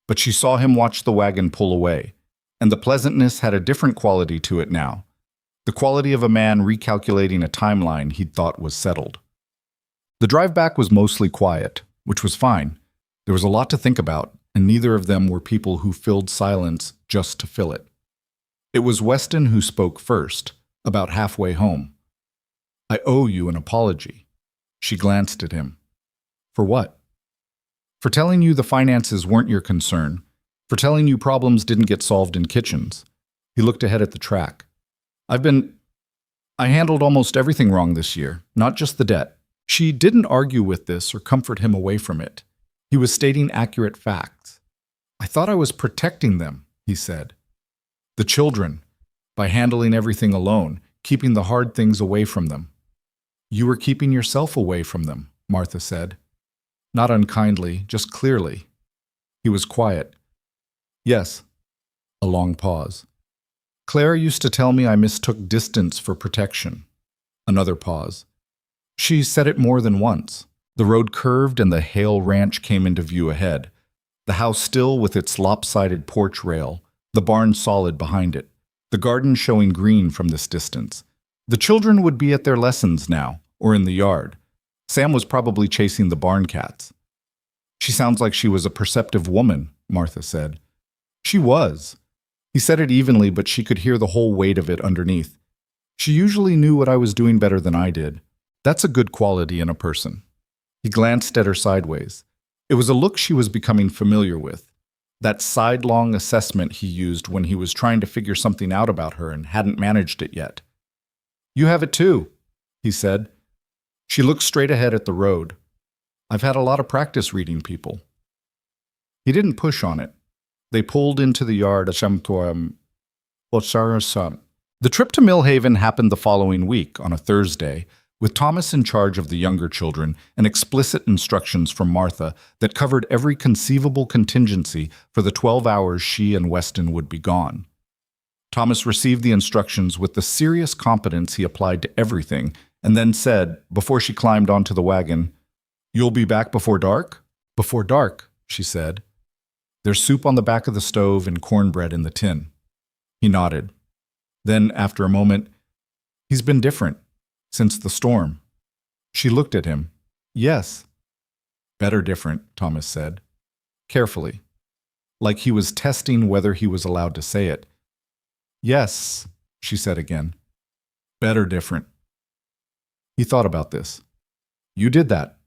But she saw him watch the wagon pull away, and the pleasantness had a different quality to it now. The quality of a man recalculating a timeline he'd thought was settled. The drive back was mostly quiet, which was fine. There was a lot to think about, and neither of them were people who filled silence just to fill it. It was Weston who spoke first, about halfway home. "I owe you an apology." She glanced at him. "For what?" "For telling you the finances weren't your concern. For telling you problems didn't get solved in kitchens." He looked ahead at the track. I handled almost everything wrong this year, not just the debt." She didn't argue with this or comfort him away from it. He was stating accurate facts. "I thought I was protecting them," he said. "The children, by handling everything alone, keeping the hard things away from them." "You were keeping yourself away from them," Martha said. Not unkindly, just clearly. He was quiet. "Yes." A long pause. "Claire used to tell me I mistook distance for protection." Another pause. She said it more than once. The road curved and the Hale Ranch came into view ahead. The house still with its lopsided porch rail, the barn solid behind it, the garden showing green from this distance. The children would be at their lessons now, or in the yard. Sam was probably chasing the barn cats. "She sounds like she was a perceptive woman," Martha said. She was. He said it evenly, but she could hear the whole weight of it underneath. "She usually knew what I was doing better than I did. That's a good quality in a person." He glanced at her sideways. It was a look she was becoming familiar with. That sidelong assessment he used when he was trying to figure something out about her and hadn't managed it yet. "You have it too," he said. She looked straight ahead at the road. "I've had a lot of practice reading people." He didn't push on it. They pulled into the yard. The trip to Millhaven happened the following week, on a Thursday, with Thomas in charge of the younger children and explicit instructions from Martha that covered every conceivable contingency for the 12 hours she and Weston would be gone. Thomas received the instructions with the serious competence he applied to everything, and then said, before she climbed onto the wagon, "You'll be back before dark?" "Before dark," she said. "There's soup on the back of the stove and cornbread in the tin." He nodded. Then, after a moment, "He's been different since the storm." She looked at him. "Yes." "Better different," Thomas said, carefully, like he was testing whether he was allowed to say it. "Yes," she said again. "Better different." He thought about this. "You did that."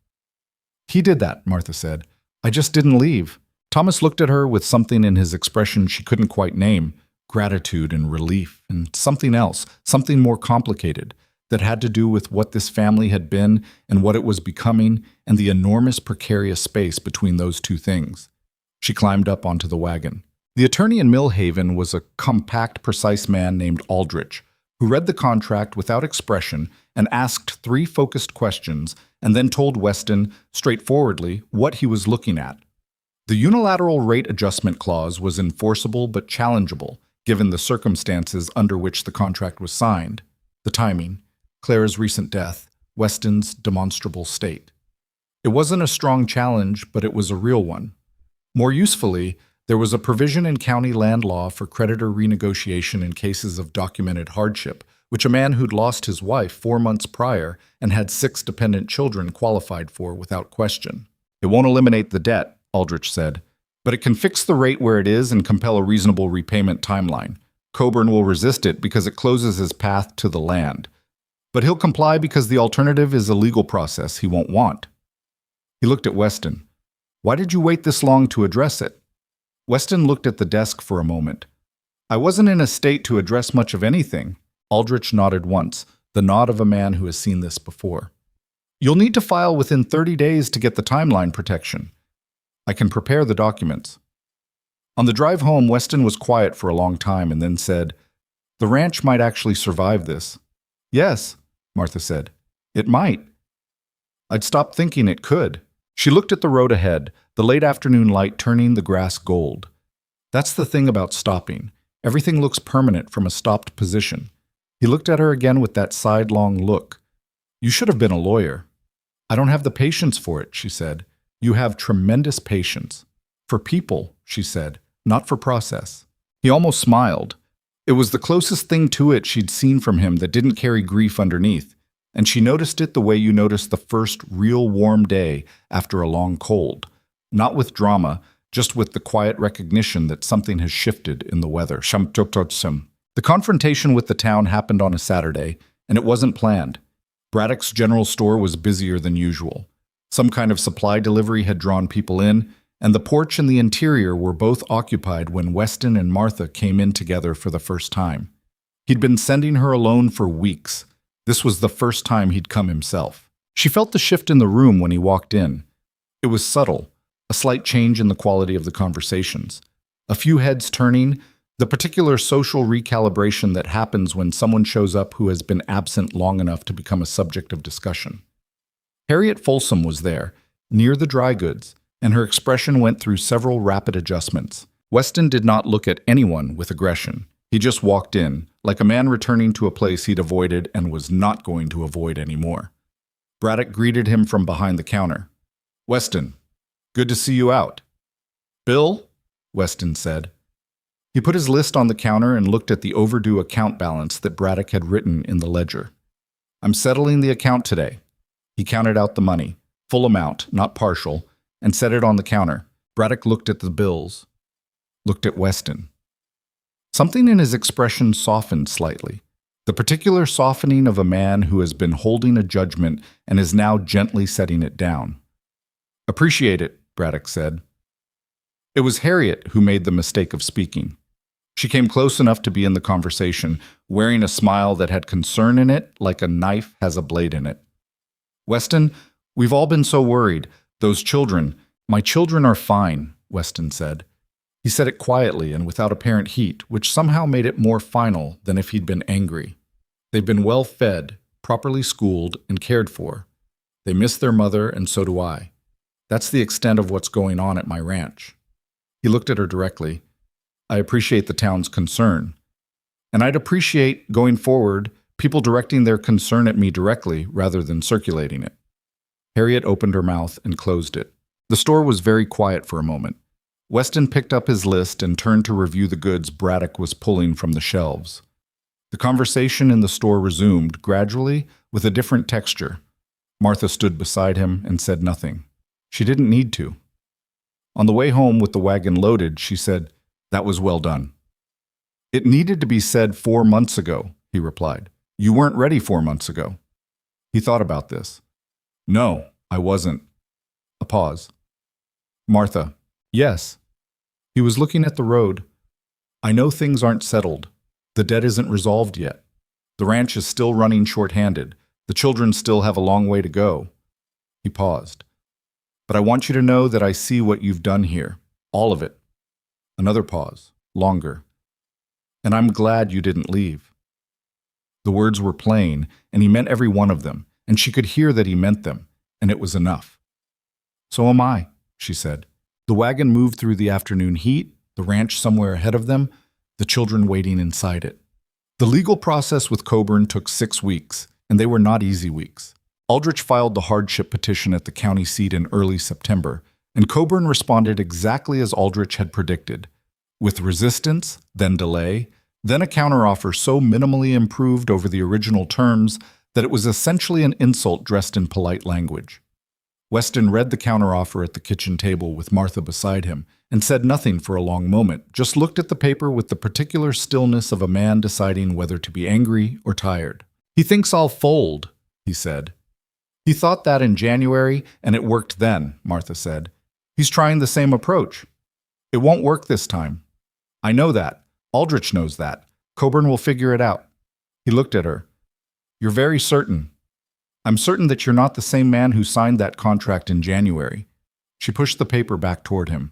"He did that," Martha said. "I just didn't leave." Thomas looked at her with something in his expression she couldn't quite name, gratitude and relief, and something else, something more complicated, that had to do with what this family had been and what it was becoming, and the enormous precarious space between those two things. She climbed up onto the wagon. The attorney in Millhaven was a compact, precise man named Aldrich, who read the contract without expression and asked 3 focused questions, and then told Weston, straightforwardly, what he was looking at. The unilateral rate adjustment clause was enforceable but challengeable, given the circumstances under which the contract was signed, the timing, Claire's recent death, Weston's demonstrable state. It wasn't a strong challenge, but it was a real one. More usefully, there was a provision in county land law for creditor renegotiation in cases of documented hardship, which a man who'd lost his wife 4 months prior and had 6 dependent children qualified for without question. "It won't eliminate the debt," Aldrich said, "but it can fix the rate where it is and compel a reasonable repayment timeline. Coburn will resist it because it closes his path to the land. But he'll comply because the alternative is a legal process he won't want." He looked at Weston. "Why did you wait this long to address it?" Weston looked at the desk for a moment. I wasn't in a state to address much of anything. Aldrich nodded once, the nod of a man who has seen this before. You'll need to file within 30 days to get the timeline protection. I can prepare the documents. On the drive home, Weston was quiet for a long time and then said, The ranch might actually survive this. Yes, Martha said. It might. I'd stopped thinking it could. She looked at the road ahead, the late afternoon light turning the grass gold. That's the thing about stopping. Everything looks permanent from a stopped position. He looked at her again with that sidelong look. You should have been a lawyer. I don't have the patience for it, she said. You have tremendous patience. For people, she said, not for process. He almost smiled. It was the closest thing to it she'd seen from him that didn't carry grief underneath, and she noticed it the way you notice the first real warm day after a long cold. Not with drama, just with the quiet recognition that something has shifted in the weather. The confrontation with the town happened on a Saturday, and it wasn't planned. Braddock's general store was busier than usual. Some kind of supply delivery had drawn people in, and the porch and the interior were both occupied when Weston and Martha came in together for the first time. He'd been sending her alone for weeks. This was the first time he'd come himself. She felt the shift in the room when he walked in. It was subtle, a slight change in the quality of the conversations. A few heads turning, the particular social recalibration that happens when someone shows up who has been absent long enough to become a subject of discussion. Harriet Folsom was there, near the dry goods, and her expression went through several rapid adjustments. Weston did not look at anyone with aggression. He just walked in, like a man returning to a place he'd avoided and was not going to avoid anymore. Braddock greeted him from behind the counter. Weston, good to see you out. Bill? Weston said. He put his list on the counter and looked at the overdue account balance that Braddock had written in the ledger. I'm settling the account today. He counted out the money, full amount, not partial, and set it on the counter. Braddock looked at the bills, looked at Weston. Something in his expression softened slightly, the particular softening of a man who has been holding a judgment and is now gently setting it down. Appreciate it, Braddock said. It was Harriet who made the mistake of speaking. She came close enough to be in the conversation, wearing a smile that had concern in it like a knife has a blade in it. Weston, we've all been so worried. Those children, my children are fine, Weston said. He said it quietly and without apparent heat, which somehow made it more final than if he'd been angry. They've been well fed, properly schooled, and cared for. They miss their mother, and so do I. That's the extent of what's going on at my ranch. He looked at her directly. I appreciate the town's concern. And I'd appreciate, going forward, people directing their concern at me directly rather than circulating it. Harriet opened her mouth and closed it. The store was very quiet for a moment. Weston picked up his list and turned to review the goods Braddock was pulling from the shelves. The conversation in the store resumed, gradually, with a different texture. Martha stood beside him and said nothing. She didn't need to. On the way home with the wagon loaded, she said, That was well done. It needed to be said 4 months ago, he replied. You weren't ready 4 months ago. He thought about this. No, I wasn't. A pause. Martha, yes. He was looking at the road. I know things aren't settled. The debt isn't resolved yet. The ranch is still running short-handed. The children still have a long way to go. He paused. But I want you to know that I see what you've done here. All of it. Another pause. Longer. And I'm glad you didn't leave. The words were plain, and he meant every one of them, and she could hear that he meant them, and it was enough. So am I, she said. The wagon moved through the afternoon heat, the ranch somewhere ahead of them, the children waiting inside it. The legal process with Coburn took 6 weeks, and they were not easy weeks. Aldrich filed the hardship petition at the county seat in early September, and Coburn responded exactly as Aldrich had predicted, with resistance, then delay, then a counteroffer so minimally improved over the original terms that it was essentially an insult dressed in polite language. Weston read the counteroffer at the kitchen table with Martha beside him and said nothing for a long moment, just looked at the paper with the particular stillness of a man deciding whether to be angry or tired. He thinks I'll fold, he said. He thought that in January, and it worked then, Martha said. He's trying the same approach. It won't work this time. I know that. Aldrich knows that. Coburn will figure it out. He looked at her. You're very certain. I'm certain that you're not the same man who signed that contract in January. She pushed the paper back toward him.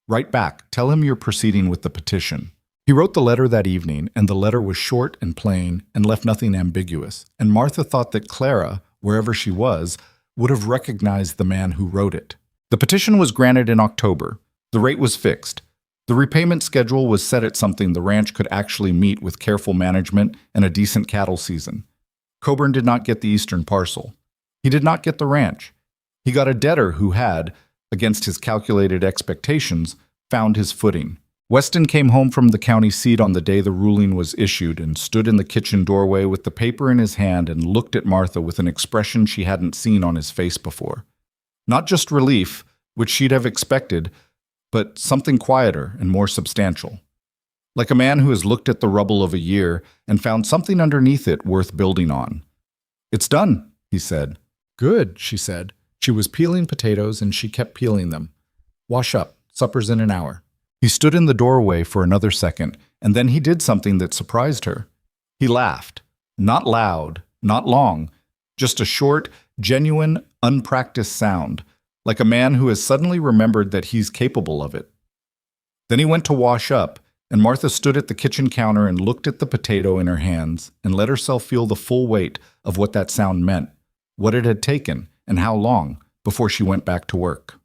Write back. Tell him you're proceeding with the petition. He wrote the letter that evening, and the letter was short and plain and left nothing ambiguous. And Martha thought that Clara, wherever she was, would have recognized the man who wrote it. The petition was granted in October. The rate was fixed. The repayment schedule was set at something the ranch could actually meet with careful management and a decent cattle season. Coburn did not get the eastern parcel. He did not get the ranch. He got a debtor who had, against his calculated expectations, found his footing. Weston came home from the county seat on the day the ruling was issued and stood in the kitchen doorway with the paper in his hand and looked at Martha with an expression she hadn't seen on his face before. Not just relief, which she'd have expected, but something quieter and more substantial. Like a man who has looked at the rubble of a year and found something underneath it worth building on. It's done, he said. Good, she said. She was peeling potatoes and she kept peeling them. Wash up. Supper's in an hour. He stood in the doorway for another second, and then he did something that surprised her. He laughed. Not loud, not long, just a short, genuine, unpracticed sound, like a man who has suddenly remembered that he's capable of it. Then he went to wash up, and Martha stood at the kitchen counter and looked at the potato in her hands and let herself feel the full weight of what that sound meant, what it had taken, and how long, before she went back to work.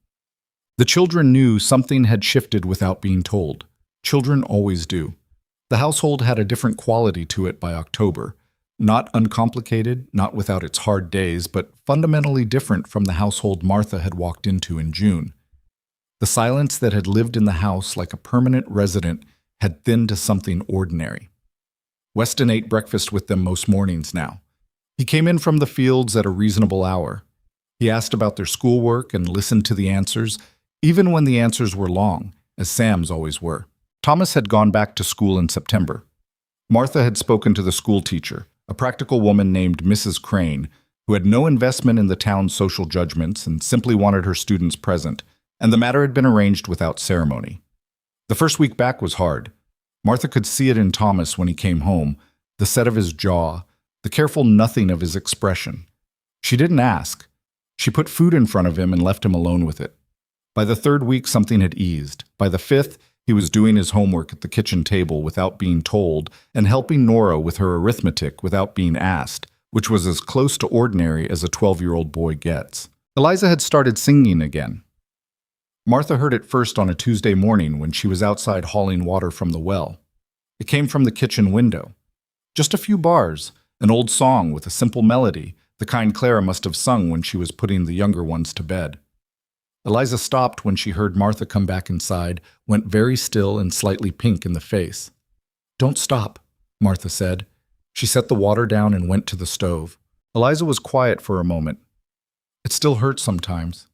The children knew something had shifted without being told. Children always do. The household had a different quality to it by October. Not uncomplicated, not without its hard days, but fundamentally different from the household Martha had walked into in June. The silence that had lived in the house like a permanent resident had thinned to something ordinary. Weston ate breakfast with them most mornings now. He came in from the fields at a reasonable hour. He asked about their schoolwork and listened to the answers, even when the answers were long, as Sam's always were. Thomas had gone back to school in September. Martha had spoken to the school teacher, a practical woman named Mrs. Crane, who had no investment in the town's social judgments and simply wanted her students present, and the matter had been arranged without ceremony. The first week back was hard. Martha could see it in Thomas when he came home, the set of his jaw, the careful nothing of his expression. She didn't ask. She put food in front of him and left him alone with it. By the third week, something had eased. By the fifth, he was doing his homework at the kitchen table without being told and helping Nora with her arithmetic without being asked, which was as close to ordinary as a 12-year-old boy gets. Eliza had started singing again. Martha heard it first on a Tuesday morning when she was outside hauling water from the well. It came from the kitchen window. Just a few bars, an old song with a simple melody, the kind Clara must have sung when she was putting the younger ones to bed. Eliza stopped when she heard Martha come back inside, went very still and slightly pink in the face. "Don't stop," Martha said. She set the water down and went to the stove. Eliza was quiet for a moment. "It still hurts sometimes."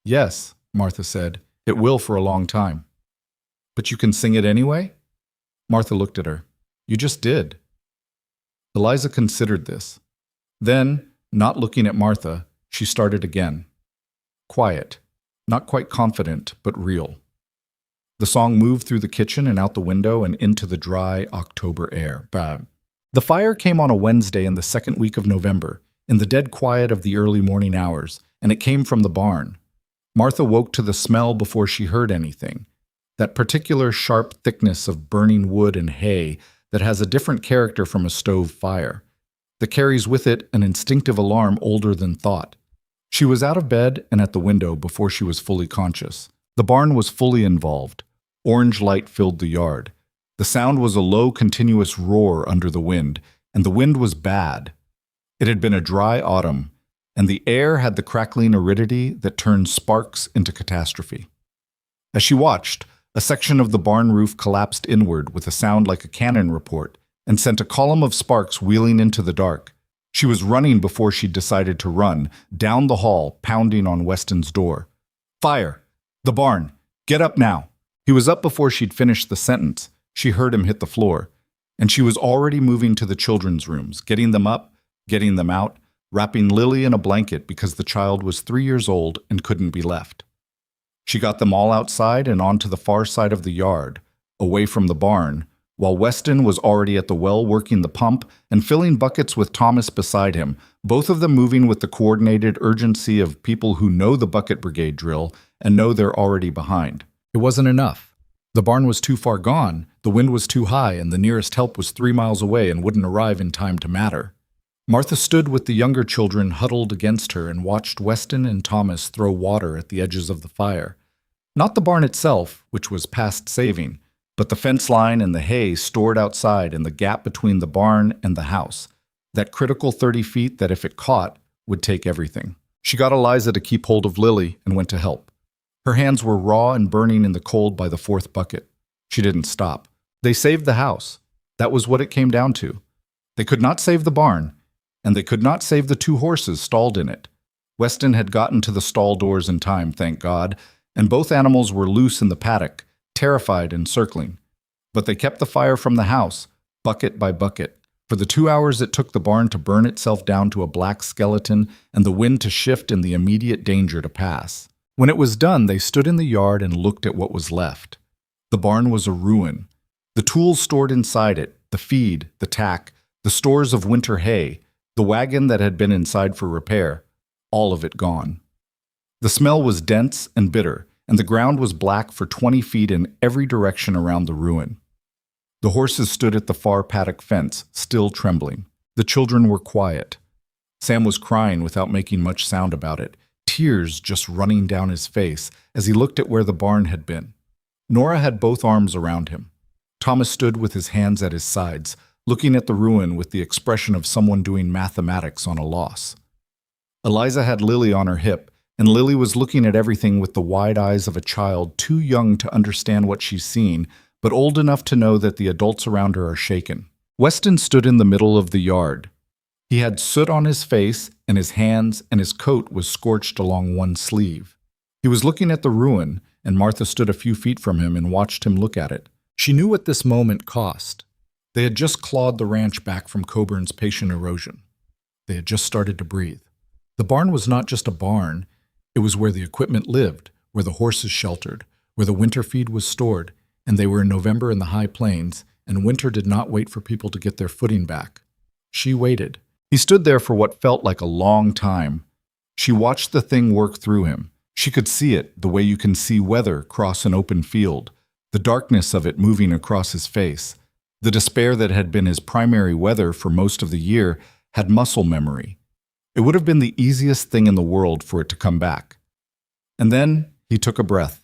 "Yes," Martha said. "It will for a long time." "But you can sing it anyway?" Martha looked at her. "You just did." Eliza considered this. Then, not looking at Martha, she started again. Quiet. Not quite confident, but real. The song moved through the kitchen and out the window and into the dry October air. Bah. The fire came on a Wednesday in the second week of November, in the dead quiet of the early morning hours, and it came from the barn. Martha woke to the smell before she heard anything, that particular sharp thickness of burning wood and hay that has a different character from a stove fire, that carries with it an instinctive alarm older than thought. She was out of bed and at the window before she was fully conscious. The barn was fully involved. Orange light filled the yard. The sound was a low, continuous roar under the wind, and the wind was bad. It had been a dry autumn, and the air had the crackling aridity that turns sparks into catastrophe. As she watched, a section of the barn roof collapsed inward with a sound like a cannon report and sent a column of sparks wheeling into the dark. She was running before she'd decided to run, down the hall, pounding on Weston's door. "Fire! The barn! Get up now!" He was up before she'd finished the sentence. She heard him hit the floor, and she was already moving to the children's rooms, getting them up, getting them out, wrapping Lily in a blanket because the child was 3 years old and couldn't be left. She got them all outside and onto the far side of the yard, away from the barn, while Weston was already at the well working the pump and filling buckets with Thomas beside him, both of them moving with the coordinated urgency of people who know the bucket brigade drill and know they're already behind. It wasn't enough. The barn was too far gone, the wind was too high, and the nearest help was 3 miles away and wouldn't arrive in time to matter. Martha stood with the younger children huddled against her and watched Weston and Thomas throw water at the edges of the fire. Not the barn itself, which was past saving, but the fence line and the hay stored outside and the gap between the barn and the house. That critical 30 feet that, if it caught, would take everything. She got Eliza to keep hold of Lily and went to help. Her hands were raw and burning in the cold by the 4th bucket. She didn't stop. They saved the house. That was what it came down to. They could not save the barn, and they could not save the 2 horses stalled in it. Weston had gotten to the stall doors in time, thank God, and both animals were loose in the paddock, terrified and circling. But they kept the fire from the house, bucket by bucket, for the 2 hours it took the barn to burn itself down to a black skeleton and the wind to shift and the immediate danger to pass. When it was done, they stood in the yard and looked at what was left. The barn was a ruin. The tools stored inside it, the feed, the tack, the stores of winter hay, the wagon that had been inside for repair, all of it gone. The smell was dense and bitter, and the ground was black for 20 feet in every direction around the ruin. The horses stood at the far paddock fence, still trembling. The children were quiet. Sam was crying without making much sound about it, tears just running down his face as he looked at where the barn had been. Nora had both arms around him. Thomas stood with his hands at his sides, looking at the ruin with the expression of someone doing mathematics on a loss. Eliza had Lily on her hip, and Lily was looking at everything with the wide eyes of a child too young to understand what she's seen, but old enough to know that the adults around her are shaken. Weston stood in the middle of the yard. He had soot on his face, and his hands and his coat was scorched along one sleeve. He was looking at the ruin, and Martha stood a few feet from him and watched him look at it. She knew what this moment cost. They had just clawed the ranch back from Coburn's patient erosion. They had just started to breathe. The barn was not just a barn. It was where the equipment lived, where the horses sheltered, where the winter feed was stored, and they were in November in the high plains, and winter did not wait for people to get their footing back. She waited. He stood there for what felt like a long time. She watched the thing work through him. She could see it the way you can see weather cross an open field, the darkness of it moving across his face. The despair that had been his primary weather for most of the year had muscle memory. It would have been the easiest thing in the world for it to come back. And then he took a breath.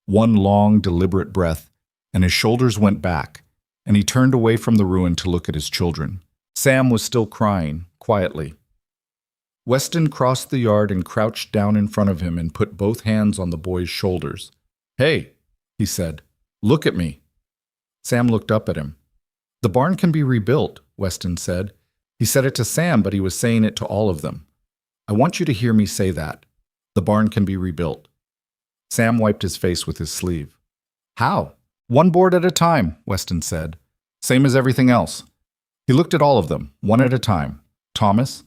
One long, deliberate breath, and his shoulders went back, and he turned away from the ruin to look at his children. Sam was still crying, quietly. Weston crossed the yard and crouched down in front of him and put both hands on the boy's shoulders. "Hey," he said, "look at me." Sam looked up at him. "The barn can be rebuilt," Weston said. He said it to Sam, but he was saying it to all of them. "I want you to hear me say that. The barn can be rebuilt." Sam wiped his face with his sleeve. "How?" "One board at a time," Weston said. "Same as everything else." He looked at all of them, one at a time. Thomas,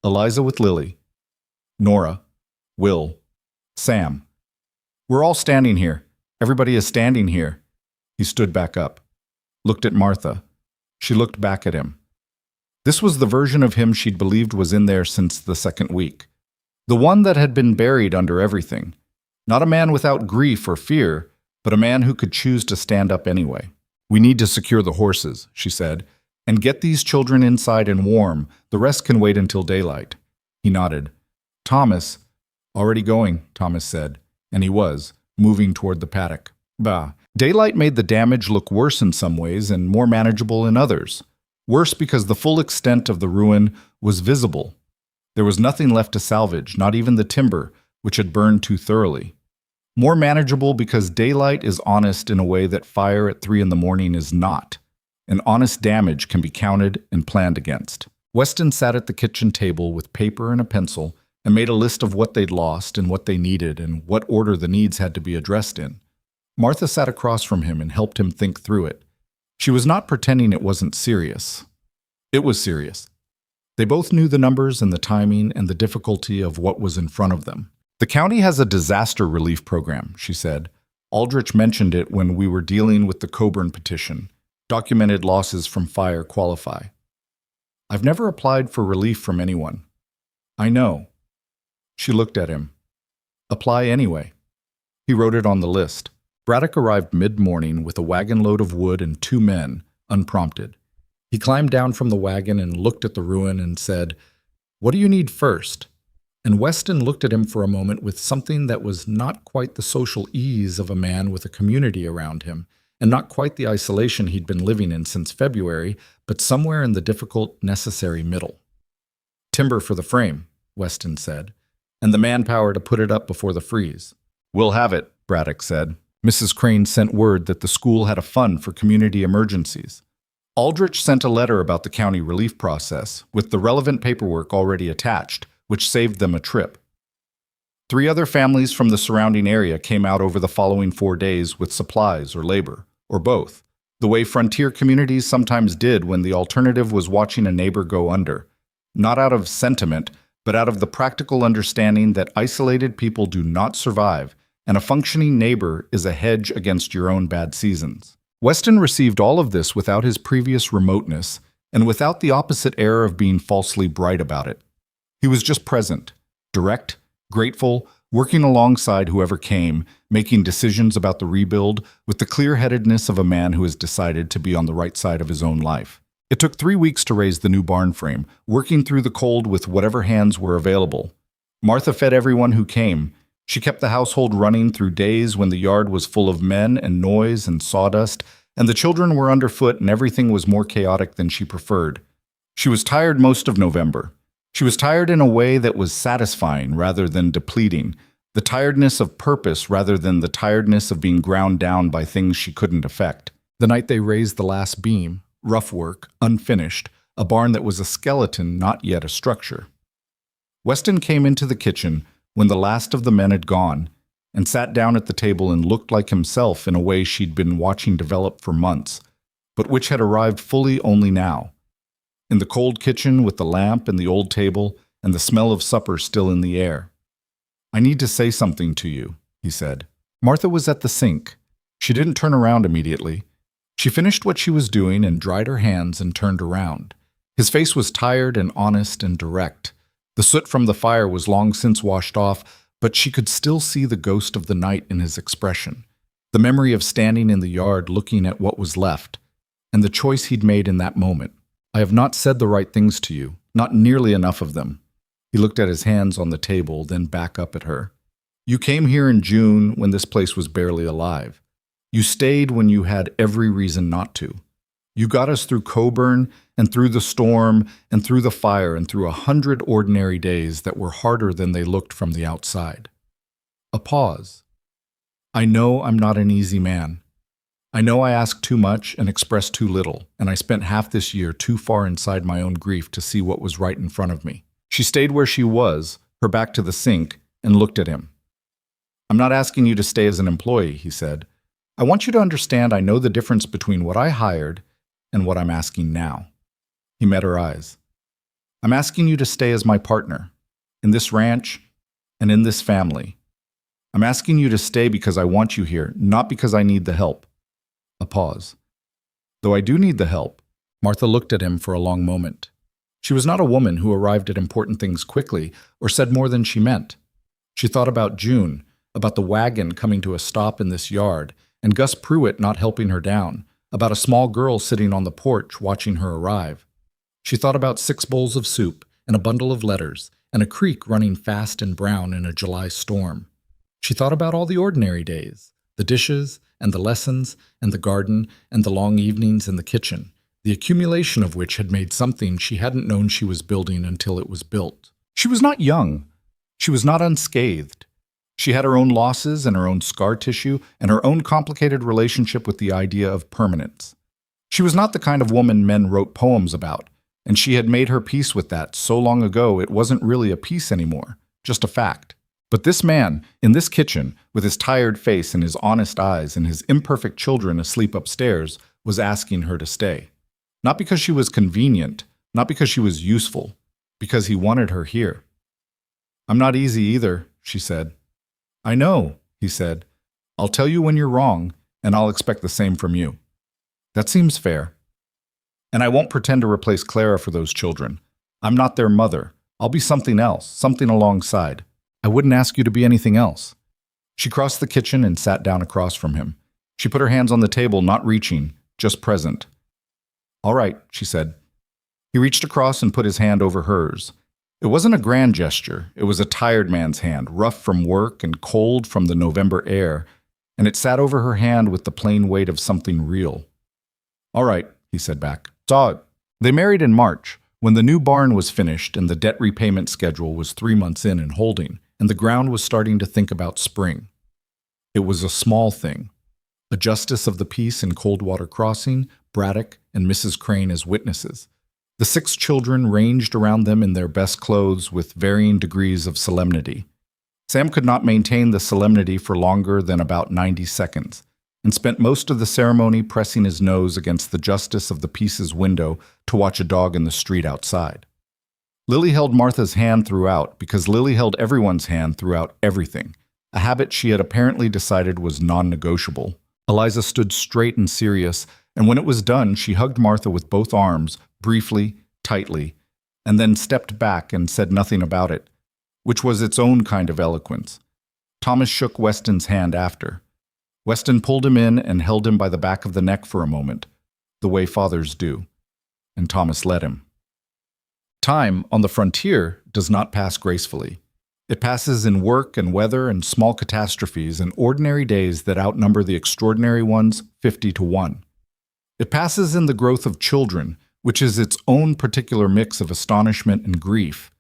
Eliza with Lily, Nora, Will, Sam. "We're all standing here. Everybody is standing here." He stood back up, looked at Martha. She looked back at him. This was the version of him she'd believed was in there since the 2nd week. The one that had been buried under everything. Not a man without grief or fear, but a man who could choose to stand up anyway. "We need to secure the horses," she said, "and get these children inside and warm. The rest can wait until daylight." He nodded. "Thomas." "Already going," Thomas said, and he was, moving toward the paddock. Bah. Daylight made the damage look worse in some ways and more manageable in others. Worse because the full extent of the ruin was visible. There was nothing left to salvage, not even the timber, which had burned too thoroughly. More manageable because daylight is honest in a way that fire at 3 in the morning is not. And honest damage can be counted and planned against. Weston sat at the kitchen table with paper and a pencil and made a list of what they'd lost and what they needed and what order the needs had to be addressed in. Martha sat across from him and helped him think through it. She was not pretending it wasn't serious. It was serious. They both knew the numbers and the timing and the difficulty of what was in front of them. "The county has a disaster relief program," she said. "Aldrich mentioned it when we were dealing with the Coburn petition. Documented losses from fire qualify. I've never applied for relief from anyone. I know. She looked at him. Apply anyway. He wrote it on the list. Braddock arrived mid-morning with a wagon load of wood and 2 men, unprompted. He climbed down from the wagon and looked at the ruin and said, "What do you need first?" And Weston looked at him for a moment with something that was not quite the social ease of a man with a community around him, and not quite the isolation he'd been living in since February, but somewhere in the difficult, necessary middle. "Timber for the frame," Weston said, "and the manpower to put it up before the freeze." "We'll have it," Braddock said. Mrs. Crane sent word that the school had a fund for community emergencies. Aldrich sent a letter about the county relief process, with the relevant paperwork already attached, which saved them a trip. 3 other families from the surrounding area came out over the following 4 days with supplies or labor, or both, the way frontier communities sometimes did when the alternative was watching a neighbor go under, not out of sentiment, but out of the practical understanding that isolated people do not survive, and a functioning neighbor is a hedge against your own bad seasons. Weston received all of this without his previous remoteness, and without the opposite air of being falsely bright about it. He was just present, direct, grateful, working alongside whoever came, making decisions about the rebuild with the clear-headedness of a man who has decided to be on the right side of his own life. It took 3 weeks to raise the new barn frame, working through the cold with whatever hands were available. Martha fed everyone who came. She kept the household running through days when the yard was full of men and noise and sawdust, and the children were underfoot and everything was more chaotic than she preferred. She was tired most of November. She was tired in a way that was satisfying rather than depleting, the tiredness of purpose rather than the tiredness of being ground down by things she couldn't affect. The night they raised the last beam, rough work, unfinished, a barn that was a skeleton, not yet a structure. Weston came into the kitchen when the last of the men had gone, and sat down at the table and looked like himself in a way she'd been watching develop for months, but which had arrived fully only now. In the cold kitchen with the lamp and the old table and the smell of supper still in the air. "I need to say something to you," he said. Martha was at the sink. She didn't turn around immediately. She finished what she was doing and dried her hands and turned around. His face was tired and honest and direct. The soot from the fire was long since washed off, but she could still see the ghost of the night in his expression, the memory of standing in the yard looking at what was left, and the choice he'd made in that moment. "I have not said the right things to you, not nearly enough of them." He looked at his hands on the table, then back up at her. "You came here in June when this place was barely alive. You stayed when you had every reason not to. You got us through Coburn and through the storm and through the fire and through 100 ordinary days that were harder than they looked from the outside." A pause. "I know I'm not an easy man. I know I ask too much and express too little, and I spent half this year too far inside my own grief to see what was right in front of me." She stayed where she was, her back to the sink, and looked at him. "I'm not asking you to stay as an employee," he said. "I want you to understand I know the difference between what I hired and what I'm asking now." He met her eyes. "I'm asking you to stay as my partner, in this ranch and in this family. I'm asking you to stay because I want you here, not because I need the help." A pause. "Though I do need the help." Martha looked at him for a long moment. She was not a woman who arrived at important things quickly or said more than she meant. She thought about June, about the wagon coming to a stop in this yard, and Gus Pruitt not helping her down, about a small girl sitting on the porch watching her arrive. She thought about 6 bowls of soup and a bundle of letters and a creek running fast and brown in a July storm. She thought about all the ordinary days, the dishes and the lessons and the garden and the long evenings in the kitchen, the accumulation of which had made something she hadn't known she was building until it was built. She was not young. She was not unscathed. She had her own losses and her own scar tissue and her own complicated relationship with the idea of permanence. She was not the kind of woman men wrote poems about, and she had made her peace with that so long ago it wasn't really a peace anymore, just a fact. But this man, in this kitchen, with his tired face and his honest eyes and his imperfect children asleep upstairs, was asking her to stay. Not because she was convenient, not because she was useful, because he wanted her here. "I'm not easy either," she said. "I know," he said. "I'll tell you when you're wrong, and I'll expect the same from you." That seems fair. And I won't pretend to replace Clara for those children. I'm not their mother. I'll be something else, something alongside. I wouldn't ask you to be anything else. She crossed the kitchen and sat down across from him. She put her hands on the table, not reaching, just present. All right, she said. He reached across and put his hand over hers. It wasn't a grand gesture. It was a tired man's hand, rough from work and cold from the November air, and it sat over her hand with the plain weight of something real. All right, he said back. Saw it. They married in March, when the new barn was finished and the debt repayment schedule was 3 months in and holding, and the ground was starting to think about spring. It was a small thing. A justice of the peace in Coldwater Crossing, Braddock, and Mrs. Crane as witnesses. The 6 children ranged around them in their best clothes with varying degrees of solemnity. Sam could not maintain the solemnity for longer than about 90 seconds, and spent most of the ceremony pressing his nose against the justice of the peace's window to watch a dog in the street outside. Lily held Martha's hand throughout because Lily held everyone's hand throughout everything, a habit she had apparently decided was non-negotiable. Eliza stood straight and serious, and when it was done, she hugged Martha with both arms, briefly, tightly, and then stepped back and said nothing about it, which was its own kind of eloquence. Thomas shook Weston's hand after. Weston pulled him in and held him by the back of the neck for a moment, the way fathers do, and Thomas let him. Time on the frontier does not pass gracefully. It passes in work and weather and small catastrophes and ordinary days that outnumber the extraordinary ones 50-1. It passes in the growth of children, which is its own particular mix of astonishment and grief.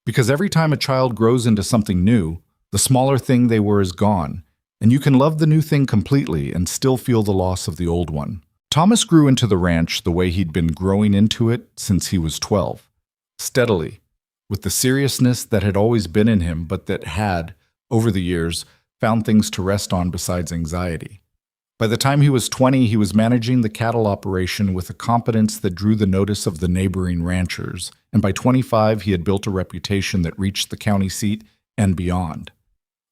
Because every time a child grows into something new, the smaller thing they were is gone, and you can love the new thing completely and still feel the loss of the old one. Thomas grew into the ranch the way he'd been growing into it since he was 12, steadily, with the seriousness that had always been in him but that had, over the years, found things to rest on besides anxiety. By the time he was 20, he was managing the cattle operation with a competence that drew the notice of the neighboring ranchers, and by 25 he had built a reputation that reached the county seat and beyond.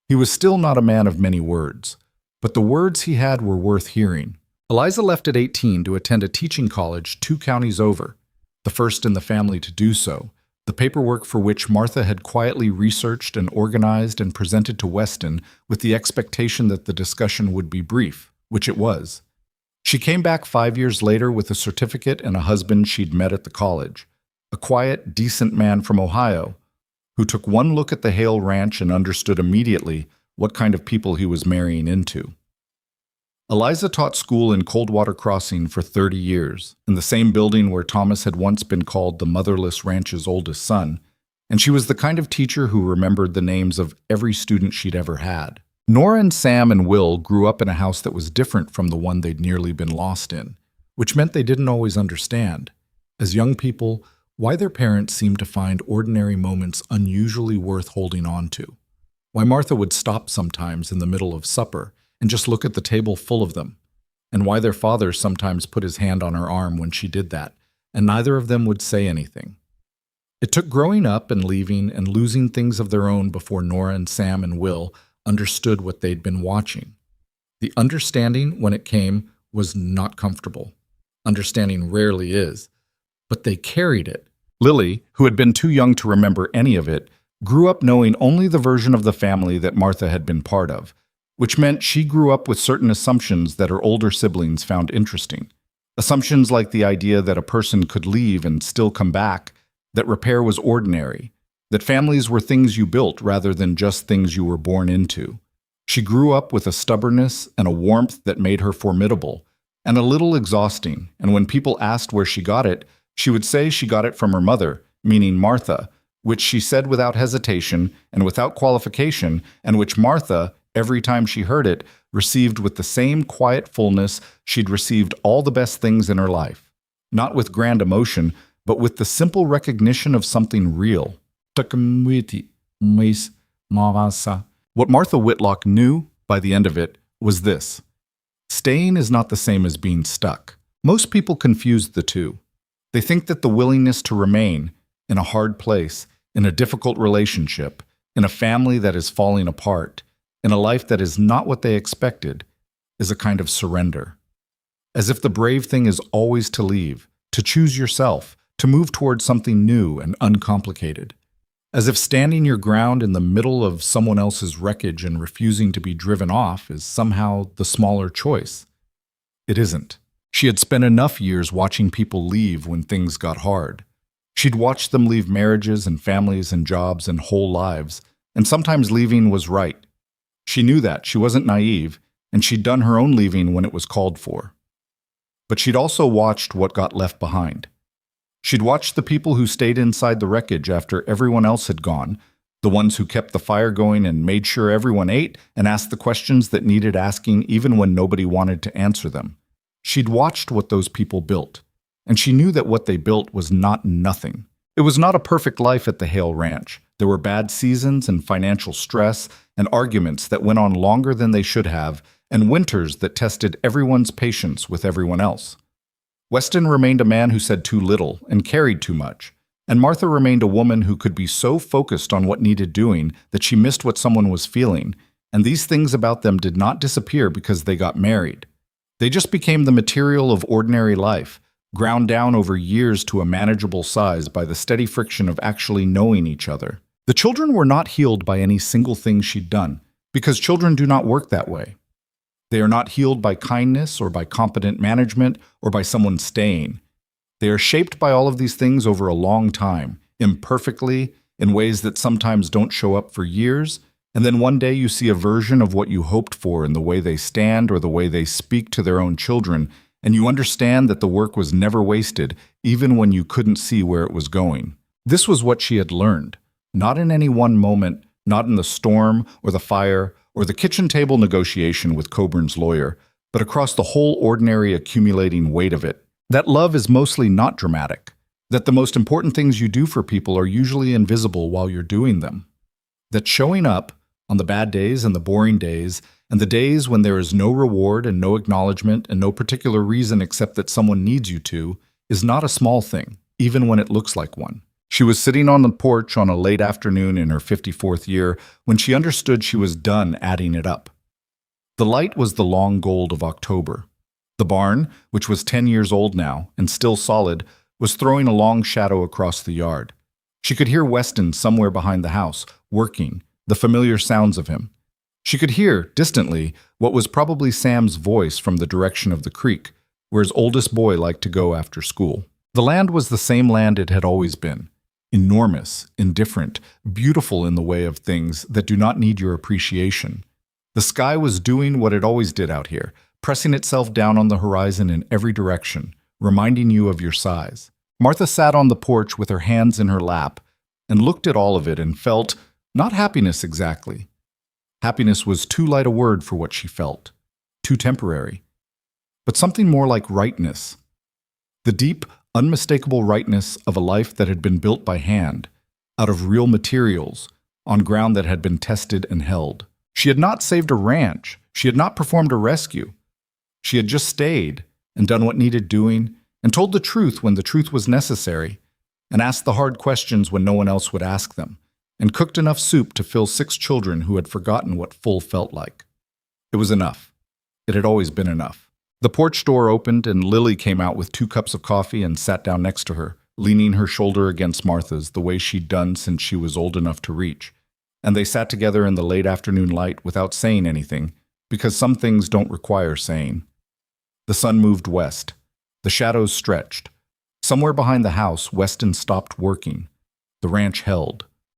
He was still not a man of many words, but the words he had were worth hearing. Eliza left at 18 to attend a teaching college 2 counties over, the first in the family to do so, the paperwork for which Martha had quietly researched and organized and presented to Weston with the expectation that the discussion would be brief, which it was. She came back 5 years later with a certificate and a husband she'd met at the college, a quiet, decent man from Ohio, who took one look at the Hale Ranch and understood immediately what kind of people he was marrying into. Eliza taught school in Coldwater Crossing for 30 years, in the same building where Thomas had once been called the motherless ranch's oldest son, and she was the kind of teacher who remembered the names of every student she'd ever had. Nora and Sam and Will grew up in a house that was different from the one they'd nearly been lost in, which meant they didn't always understand, as young people, why their parents seemed to find ordinary moments unusually worth holding on to, why Martha would stop sometimes in the middle of supper and just look at the table full of them, and why their father sometimes put his hand on her arm when she did that, and neither of them would say anything. It took growing up and leaving and losing things of their own before Nora and Sam and Will understood what they'd been watching. The understanding, when it came, was not comfortable. Understanding rarely is. But they carried it. Lily, who had been too young to remember any of it, grew up knowing only the version of the family that Martha had been part of, which meant she grew up with certain assumptions that her older siblings found interesting. Assumptions like the idea that a person could leave and still come back, that repair was ordinary, that families were things you built rather than just things you were born into. She grew up with a stubbornness and a warmth that made her formidable, and a little exhausting, and when people asked where she got it, she would say she got it from her mother, meaning Martha, which she said without hesitation and without qualification, and which Martha, every time she heard it, received with the same quiet fullness she'd received all the best things in her life, not with grand emotion, but with the simple recognition of something real. What Martha Whitlock knew, by the end of it, was this. Staying is not the same as being stuck. Most people confuse the two. They think that the willingness to remain, in a hard place, in a difficult relationship, in a family that is falling apart, in a life that is not what they expected, is a kind of surrender. as if the brave thing is always to leave, to choose yourself, to move towards something new and uncomplicated. As if standing your ground in the middle of someone else's wreckage and refusing to be driven off is somehow the smaller choice. It isn't. She had spent enough years watching people leave when things got hard. She'd watched them leave marriages and families and jobs and whole lives, and sometimes leaving was right. She knew that, she wasn't naive, and she'd done her own leaving when it was called for. But she'd also watched what got left behind. She'd watched the people who stayed inside the wreckage after everyone else had gone, the ones who kept the fire going and made sure everyone ate and asked the questions that needed asking even when nobody wanted to answer them. She'd watched what those people built, and she knew that what they built was not nothing. It was not a perfect life at the Hale Ranch. There were bad seasons and financial stress and arguments that went on longer than they should have, and winters that tested everyone's patience with everyone else. Weston remained a man who said too little and carried too much, and Martha remained a woman who could be so focused on what needed doing that she missed what someone was feeling, and these things about them did not disappear because they got married. They just became the material of ordinary life, ground down over years to a manageable size by the steady friction of actually knowing each other. The children were not healed by any single thing she'd done, because children do not work that way. They are not healed by kindness or by competent management or by someone staying. They are shaped by all of these things over a long time, imperfectly, in ways that sometimes don't show up for years, and then one day you see a version of what you hoped for in the way they stand or the way they speak to their own children, and you understand that the work was never wasted, even when you couldn't see where it was going. This was what she had learned, not in any one moment, not in the storm or the fire or the kitchen table negotiation with Coburn's lawyer, but across the whole ordinary accumulating weight of it. That love is mostly not dramatic, that the most important things you do for people are usually invisible while you're doing them, that showing up on the bad days and the boring days and the days when there is no reward and no acknowledgement and no particular reason except that someone needs you to, is not a small thing, even when it looks like one. She was sitting on the porch on a late afternoon in her 54th year when she understood she was done adding it up. The light was the long gold of October. The barn, which was 10 years old now and still solid, was throwing a long shadow across the yard. She could hear Weston somewhere behind the house, working, the familiar sounds of him. She could hear, distantly, what was probably Sam's voice from the direction of the creek, where his oldest boy liked to go after school. The land was the same land it had always been. Enormous, indifferent, beautiful in the way of things that do not need your appreciation. The sky was doing what it always did out here, pressing itself down on the horizon in every direction, reminding you of your size. Martha sat on the porch with her hands in her lap and looked at all of it and felt, not happiness exactly. Happiness was too light a word for what she felt, too temporary, but something more like rightness. The deep, unmistakable rightness of a life that had been built by hand, out of real materials, on ground that had been tested and held. She had not saved a ranch. She had not performed a rescue. She had just stayed and done what needed doing and told the truth when the truth was necessary and asked the hard questions when no one else would ask them and cooked enough soup to fill 6 children who had forgotten what full felt like. It was enough. It had always been enough. The porch door opened and Lily came out with 2 cups of coffee and sat down next to her, leaning her shoulder against Martha's the way she'd done since she was old enough to reach. And they sat together in the late afternoon light without saying anything, because some things don't require saying. The sun moved west. The shadows stretched. Somewhere behind the house, Weston stopped working. The ranch held.